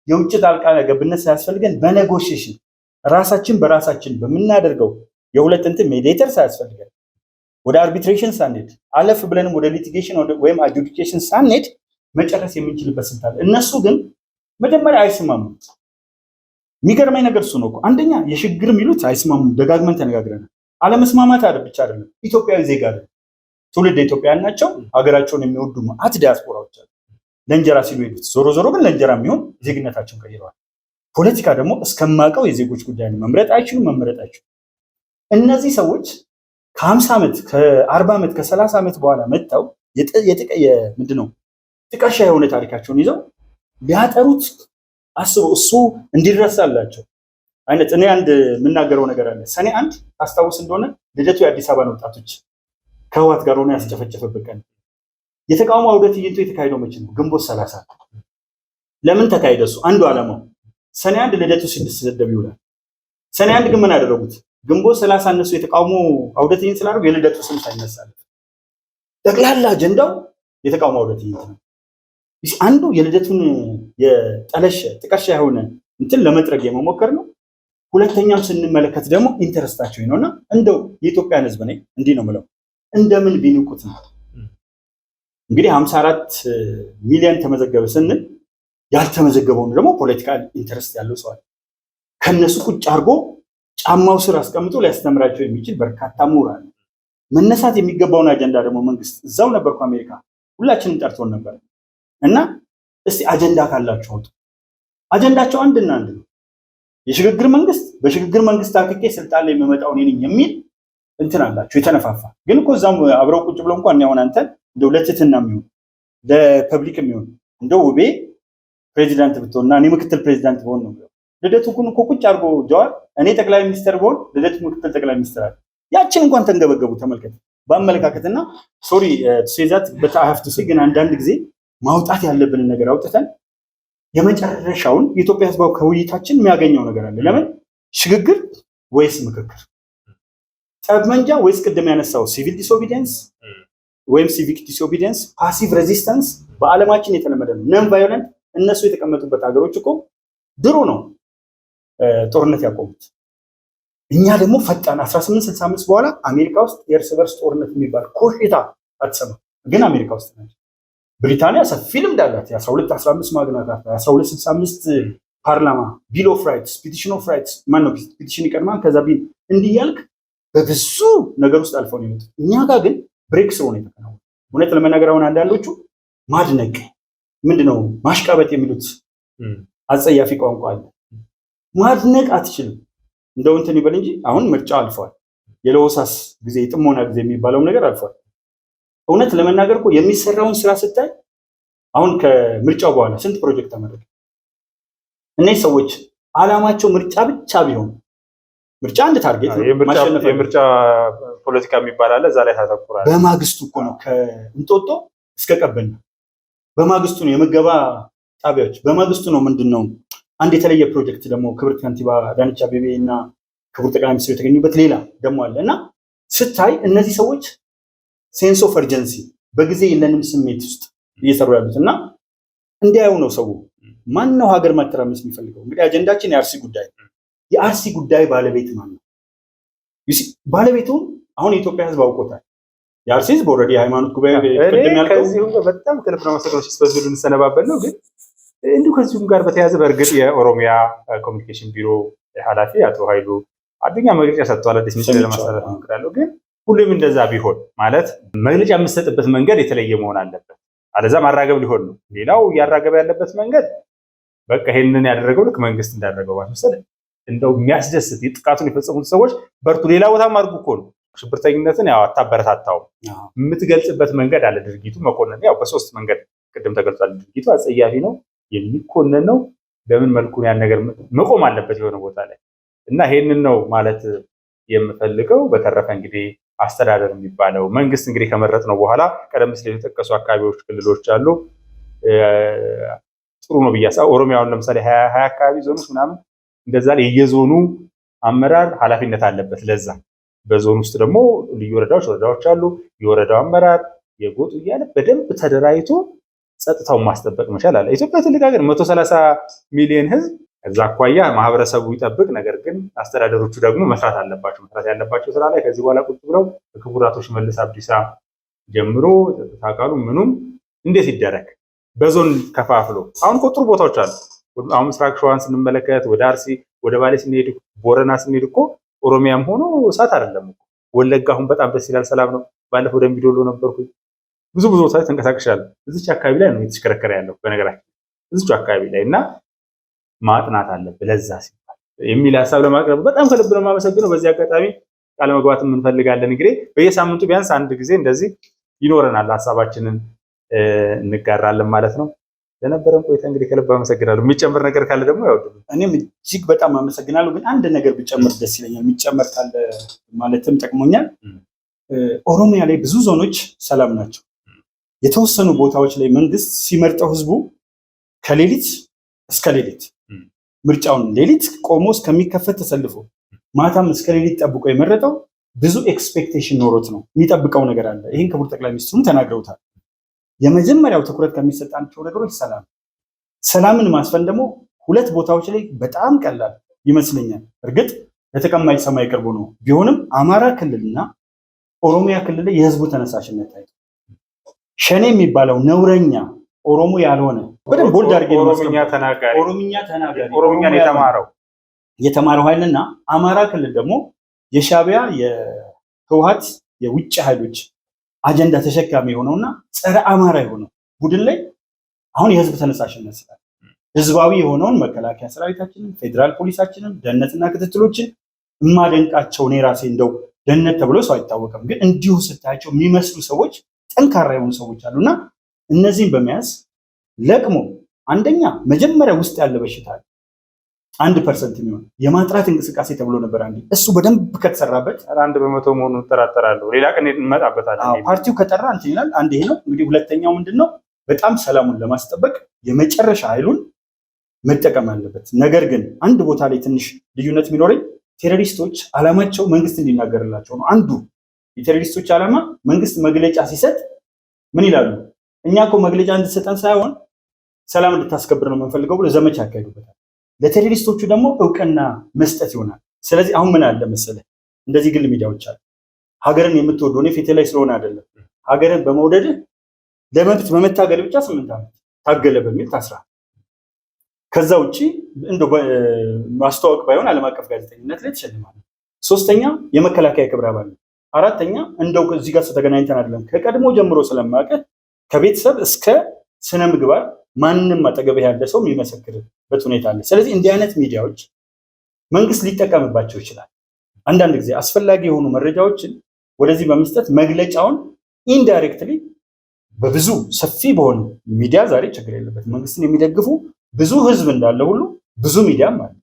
የውጭ ጣልቃ ገብነት ሳያስፈልገን በኔጎሽዬሽን ራሳችን በራሳችን በምናደርገው የሁለት እንትን ሜዲኤተር ሳያስፈልገን ወደ አርቢትሬሽን ሳንሄድ አለፍ ብለንም ወደ ሊቲጌሽን ወይም አጁዲኬሽን ሳንሄድ መጨረስ የምንችልበት ስልት አለ። እነሱ ግን መጀመሪያ አይስማሙም። የሚገርመኝ ነገር እሱ ነው እኮ። አንደኛ የሽግግር የሚሉት አይስማሙም። ደጋግመን ተነጋግረናል። አለመስማማት ብቻ አይደለም፣ ኢትዮጵያዊ ዜጋ አይደለም፣ ትውልድ ኢትዮጵያውያን ናቸው። ሀገራቸውን የሚወዱ ማአት ዲያስፖራዎች አሉ። ለእንጀራ ሲሉ ሄዱት። ዞሮ ዞሮ ግን ለእንጀራ የሚሆን ዜግነታቸውን ቀይረዋል። ፖለቲካ ደግሞ እስከማውቀው የዜጎች ጉዳይ ነው። መምረጥ አይችሉም። እነዚህ ሰዎች ከ50 ዓመት ከ40 ዓመት ከ30 ዓመት በኋላ መጥተው ምንድነው ጥቀሻ የሆነ ታሪካቸውን ይዘው ሊያጠሩት አስበው እሱ እንዲረሳላቸው አይነት። እኔ አንድ የምናገረው ነገር አለ። ሰኔ 1 ታስታውስ እንደሆነ ልደቱ የአዲስ አበባ ወጣቶች ከህወሓት ጋር ሆኖ ያስጨፈጨፈበት ቀን። የተቃውሞ አውደ ትዕይንቱ የተካሄደው መቼ ነው? ግንቦት 30። ለምን ተካሄደ? እሱ አንዱ ዓላማው ሰኔ 1 ልደቱ ሲሰደብ ይውላል። ሰኔ 1 ግን ምን አደረጉት? ግንቦት 30 እነሱ የተቃውሞ አውደ ትዕይንት ስላደረጉ የልደቱ ስም ሳይነሳል ጠቅላላ አጀንዳው የተቃውሞ አውደ ትዕይንት ነው። አንዱ የልደቱን የጠለሸ ጥቀሻ የሆነ እንትን ለመጥረግ የመሞከር ነው። ሁለተኛም ስንመለከት ደግሞ ኢንተረስታቸው ነውና እንደው የኢትዮጵያን ህዝብ ነኝ እንዲህ ነው የምለው እንደምን ቢንቁት ነው። እንግዲህ 54 ሚሊዮን ተመዘገበ ስንል ያልተመዘገበውን ደግሞ ፖለቲካል ኢንተረስት ያለው ሰው አለ። ከነሱ ቁጭ አድርጎ ጫማው ስር አስቀምጦ ሊያስተምራቸው የሚችል በርካታ ምሁራን አለ። መነሳት የሚገባውን አጀንዳ ደግሞ መንግስት እዛው ነበርኩ አሜሪካ ሁላችንም ጠርቶን ነበር እና እስቲ አጀንዳ ካላችሁ አውጡ። አጀንዳቸው አንድና አንድ ነው። የሽግግር መንግስት በሽግግር መንግስት አክቄ ስልጣን ላይ የሚመጣው እኔ ነኝ የሚል እንትን አላችሁ የተነፋፋ። ግን እኮ እዛም አብረው ቁጭ ብለው እንኳን ያው አንተ እንደው ለትትና የሚሆን ለፐብሊክ የሚሆን እንደው ውቤ ፕሬዚዳንት ብትሆንና እኔ ምክትል ፕሬዚዳንት ብሆን ነው። ልደቱ ግን እኮ ቁጭ አድርጎ ጀዋር እኔ ጠቅላይ ሚኒስትር ብሆን ልደቱ ምክትል ጠቅላይ ሚኒስትር አለ። ያችን እንኳን ተንገበገቡ። ተመልከት በአመለካከትና ሶሪ ሴዛት በታሀፍቱ ግን አንዳንድ ጊዜ ማውጣት ያለብንን ነገር አውጥተን የመጨረሻውን የኢትዮጵያ ህዝባዊ ከውይይታችን የሚያገኘው ነገር አለ። ለምን ሽግግር ወይስ ምክክር? ጠብመንጃ ወይስ ቅድም ያነሳው ሲቪል ዲስኦቢዲየንስ ወይም ሲቪክ ዲስኦቢዲየንስ፣ ፓሲቭ ሬዚስተንስ በዓለማችን የተለመደ ነው። ነን ቫዮለንት እነሱ የተቀመጡበት ሀገሮች እኮ ድሮ ነው ጦርነት ያቆሙት። እኛ ደግሞ ፈጣን 1865 በኋላ አሜሪካ ውስጥ የእርስ በርስ ጦርነት የሚባል ኮሽታ አትሰማም፣ ግን አሜሪካ ውስጥ ናቸው። ብሪታንያ ሰፊ ልምድ አላት። የ1215 ማግናት 1265 ፓርላማ፣ ቢል ኦፍ ራይትስ፣ ፒቲሽን ኦፍ ራይትስ ማነው ፒቲሽን ይቀድማል፣ ከዛ ቢል እንዲህ እያልክ በብዙ ነገር ውስጥ አልፈው ነው የመጡት። እኛ ጋር ግን ብሬክ ስሩ ነው የተከናወነው። እውነት ለመናገር አሁን አንዳንዶቹ ማድነቅ ምንድነው ማሽቃበጥ የሚሉት አጸያፊ ቋንቋ አለ። ማድነቅ አትችልም። እንደው እንትን ይበል እንጂ አሁን ምርጫ አልፏል። የለወሳስ ጊዜ የጥሞና ጊዜ የሚባለው ነገር አልፏል። እውነት ለመናገር እኮ የሚሰራውን ስራ ስታይ አሁን ከምርጫው በኋላ ስንት ፕሮጀክት ተመረቀ? እነዚህ ሰዎች አላማቸው ምርጫ ብቻ ቢሆን ምርጫ አንድ ታርጌት ነው። የምርጫ ፖለቲካ የሚባል አለ፣ እዛ ላይ ታተኩራለህ። በማግስቱ እኮ ነው ከእንጦጦ እስከ ቀበና በማግስቱ ነው የምገባ ጣቢያዎች በማግስቱ ነው። ምንድነው አንድ የተለየ ፕሮጀክት ደግሞ ክብርት ከንቲባ አዳነች አቤቤ እና ክቡር ጠቅላይ ሚኒስትሩ የተገኙበት ሌላ ደግሞ አለ እና ስታይ እነዚህ ሰዎች ሴንስ ኦፍ እርጀንሲ በጊዜ የለንም ስሜት ውስጥ እየሰሩ ያሉት እና እንዲያዩ ነው ሰው። ማን ነው ሀገር ማተራመስ የሚፈልገው? እንግዲህ አጀንዳችን የአርሲ ጉዳይ። የአርሲ ጉዳይ ባለቤት ማን ነው? ባለቤቱን አሁን የኢትዮጵያ ሕዝብ አውቆታል። የአርሲ ሕዝብ ኦልሬዲ የሃይማኖት ጉባኤ ከዚሁም በጣም ከልብ ነው መሰግኖች ስበዝሉ እንሰነባበት ነው። ግን እንዲሁ ከዚሁም ጋር በተያያዘ በእርግጥ የኦሮሚያ ኮሚኒኬሽን ቢሮ ኃላፊ አቶ ኃይሉ አዱኛ መግለጫ ሰጥተዋል። አዲስ ምስል ለማሳለፍ እሞክራለሁ። ግን ሁሉም እንደዛ ቢሆን ማለት መግለጫ የምትሰጥበት መንገድ የተለየ መሆን አለበት። አለዛ ማራገብ ሊሆን ነው። ሌላው እያራገበ ያለበት መንገድ በቃ ይሄንን ያደረገው ልክ መንግስት እንዳደረገው ማስመሰል እንደው የሚያስደስት ጥቃቱን የፈጸሙት ሰዎች በርቱ ሌላ ቦታ ማድረጉ እኮ ነው። ሽብርተኝነትን ያው አታበረታታውም። የምትገልጽበት መንገድ አለ። ድርጊቱ መኮንን ያው በሶስት መንገድ ቅድም ተገልጿል። ድርጊቱ አጸያፊ ነው፣ የሚኮነን ነው። በምን መልኩ ያን ነገር መቆም አለበት የሆነ ቦታ ላይ እና ይሄንን ነው ማለት የምፈልገው። በተረፈ እንግዲህ አስተዳደር የሚባለው መንግስት እንግዲህ ከመረጥ ነው በኋላ ቀደም ሲል የተጠቀሱ አካባቢዎች፣ ክልሎች አሉ። ጥሩ ነው ብያሳ ኦሮሚያውን ለምሳሌ 20 አካባቢ ዞኖች ምናምን እንደዛ ላይ የየዞኑ አመራር ኃላፊነት አለበት ለዛ። በዞን ውስጥ ደግሞ ልዩ ወረዳዎች አሉ። የወረዳው አመራር የጎጡ እያለ በደንብ ተደራጅቶ ጸጥታውን ማስጠበቅ መቻል አለ። ኢትዮጵያ ትልቅ ሀገር 130 ሚሊዮን ህዝብ፣ ከዛ አኳያ ማህበረሰቡ ይጠብቅ። ነገር ግን አስተዳደሮቹ ደግሞ መስራት አለባቸው። መስራት ያለባቸው ስራ ላይ ከዚህ በኋላ ቁጭ ብለው ከክቡር አቶ ሽመልስ አብዲሳ ጀምሮ ታቃሉ ምኑም እንዴት ይደረግ በዞን ከፋፍሎ አሁን ቁጥሩ ቦታዎች አሉ። አሁን ምስራቅ ሸዋን ስንመለከት ወደ አርሲ ወደ ባሌ ስንሄድ ቦረና ስንሄድ እኮ ኦሮሚያም ሆኖ እሳት አይደለም እኮ። ወለጋ አሁን በጣም ደስ ይላል፣ ሰላም ነው። ባለፈው ደምቢዶሎ ነበርኩኝ። ብዙ ቦታዎች ተንቀሳቅሻለሁ። እዚች አካባቢ ላይ ነው የተሽከረከረ ያለው በነገራችን እዚች አካባቢ ላይ እና ማጥናት አለብህ ለዛ ሲባል የሚል ሀሳብ ለማቅረብ በጣም ከልብ ነው የማመሰግነው። በዚህ አጋጣሚ ቃለ መግባትም እንፈልጋለን። እንግዲህ በየሳምንቱ ቢያንስ አንድ ጊዜ እንደዚህ ይኖረናል፣ ሀሳባችንን እንጋራለን ማለት ነው። ለነበረን ቆይታ እንግዲህ ከልብ አመሰግናለሁ። የሚጨምር ነገር ካለ ደግሞ ያው እኔም እጅግ በጣም አመሰግናለሁ። ግን አንድ ነገር ቢጨምር ደስ ይለኛል። የሚጨመር ካለ ማለትም ጠቅሞኛል። ኦሮሚያ ላይ ብዙ ዞኖች ሰላም ናቸው። የተወሰኑ ቦታዎች ላይ መንግስት ሲመርጠው ህዝቡ ከሌሊት እስከ ሌሊት ምርጫውን ሌሊት ቆሞ እስከሚከፈት ተሰልፎ ማታም እስከ ሌሊት ጠብቆ የመረጠው ብዙ ኤክስፔክቴሽን ኖሮት ነው። የሚጠብቀው ነገር አለ። ይህን ክቡር ጠቅላይ ሚኒስትሩም ተናግረውታል። የመጀመሪያው ትኩረት ከሚሰጣቸው ነገሮች ሰላምን ማስፈን ደግሞ ሁለት ቦታዎች ላይ በጣም ቀላል ይመስለኛል። እርግጥ ለተቀማጭ ሰማይ ቅርቡ ነው ቢሆንም አማራ ክልልና ኦሮሚያ ክልል ላይ የህዝቡ ተነሳሽነት ላይ ሸኔ የሚባለው ነውረኛ ኦሮሞ ያልሆነ በደንብ ቦልድ አድርጌ ኦሮምኛ ተናጋሪ ኦሮምኛን የተማረው ኃይልና አማራ ክልል ደግሞ የሻዕቢያ የህወሓት የውጭ ኃይሎች አጀንዳ ተሸካሚ የሆነውና ጸረ አማራ የሆነው ቡድን ላይ አሁን የህዝብ ተነሳሽነት ስላለ ህዝባዊ የሆነውን መከላከያ ሰራዊታችንን፣ ፌዴራል ፖሊሳችንን፣ ደህንነትና ክትትሎችን እማደንቃቸው እኔ ራሴ እንደው ደህንነት ተብሎ ሰው አይታወቅም፣ ግን እንዲሁ ስታያቸው የሚመስሉ ሰዎች ጠንካራ የሆኑ ሰዎች አሉና እነዚህን በመያዝ ለቅሞ አንደኛ መጀመሪያ ውስጥ ያለ በሽታ 1% የሚሆን የማጥራት እንቅስቃሴ ተብሎ ነበር። አንዴ እሱ በደንብ ከተሰራበት 1% መሆኑን እጠራጠራለሁ። ሌላ ቀን እንመጣበታለን። ፓርቲው ከጠራ እንትን ይላል። አንድ ይሄ ነው እንግዲህ። ሁለተኛው ምንድነው? በጣም ሰላሙን ለማስጠበቅ የመጨረሻ ኃይሉን መጠቀም አለበት። ነገር ግን አንድ ቦታ ላይ ትንሽ ልዩነት የሚኖረኝ ቴሮሪስቶች ዓላማቸው መንግስት እንዲናገርላቸው ነው። አንዱ የቴሮሪስቶች ዓላማ መንግስት መግለጫ ሲሰጥ ምን ይላሉ? እኛ እኮ መግለጫ እንድትሰጠን ሳይሆን ሰላም እንድታስከብር ነው የምንፈልገው ብሎ ዘመቻ ያካሂዱበታል። ለቴሮሪስቶቹ ደግሞ እውቅና መስጠት ይሆናል። ስለዚህ አሁን ምን አለ መሰለህ፣ እንደዚህ ግል ሚዲያዎች አሉ። ሀገርን የምትወደው እኔ ፊቴ ላይ ስለሆነ አይደለም፣ ሀገርን በመውደድህ ለመብት በመታገል ብቻ 8 ዓመት ታገለ በሚል ታስራ፣ ከዛ ውጪ እንደው ማስተዋወቅ ባይሆን ዓለም አቀፍ ጋዜጠኝነት ላይ ተሸልማል። 3ኛ የመከላከያ ክብረ አባል፣ 4ኛ እንደው እዚህ ጋር ተገናኝተን አይደለም ከቀድሞ ጀምሮ ስለማውቅህ ከቤተሰብ እስከ ስነ ምግባር ማንንም አጠገብ ያለ ሰው የሚመሰክርበት ሁኔታ አለ። ስለዚህ እንዲህ አይነት ሚዲያዎች መንግስት ሊጠቀምባቸው ይችላል። አንዳንድ ጊዜ አስፈላጊ የሆኑ መረጃዎችን ወደዚህ በመስጠት መግለጫውን ኢንዳይሬክትሊ በብዙ ሰፊ በሆነ ሚዲያ ዛሬ ችግር የለበት መንግስትን የሚደግፉ ብዙ ህዝብ እንዳለ ሁሉ ብዙ ሚዲያም አለ።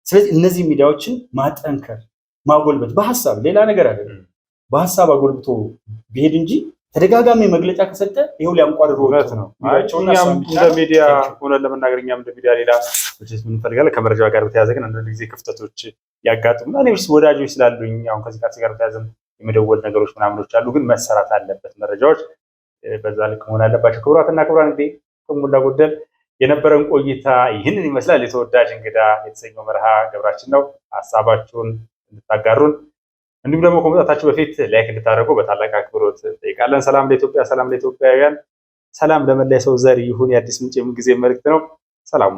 ስለዚህ እነዚህ ሚዲያዎችን ማጠንከር ማጎልበት በሐሳብ ሌላ ነገር አይደለም፣ በሐሳብ አጎልብቶ ቢሄድ እንጂ ተደጋጋሚ መግለጫ ከሰጠ ይሄው ሊያንቋርሩ ነው። እንደ ሚዲያ ሆነ ለመናገር እኛም እንደ ሚዲያ ሌላ ምን እንፈልጋለን ከመረጃ ጋር በተያያዘ ግን አንዳንድ ጊዜ ክፍተቶች ያጋጥሙና እኔስ ወዳጆች ስላሉኝ አሁን ከዚህ ጋር በተያያዘ የመደወል ነገሮች ምናምኖች አሉ። ግን መሰራት አለበት መረጃዎች በዛ ልክ መሆን አለባቸው። ክቡራትና ክቡራን እንግዲህ ከሞላ ጎደል የነበረን ቆይታ ይህንን ይመስላል። የተወዳጅ እንግዳ የተሰኘው መርሃ ግብራችን ነው። ሀሳባችሁን እንድታጋሩን እንዲሁም ደግሞ ከመጣታችሁ በፊት ላይክ እንድታደርጉ በታላቅ አክብሮት ጠይቃለን። ሰላም ለኢትዮጵያ፣ ሰላም ለኢትዮጵያውያን፣ ሰላም ለመላ የሰው ዘር ይሁን። የአዲስ ምንጭ የምንጊዜ መልእክት ነው። ሰላም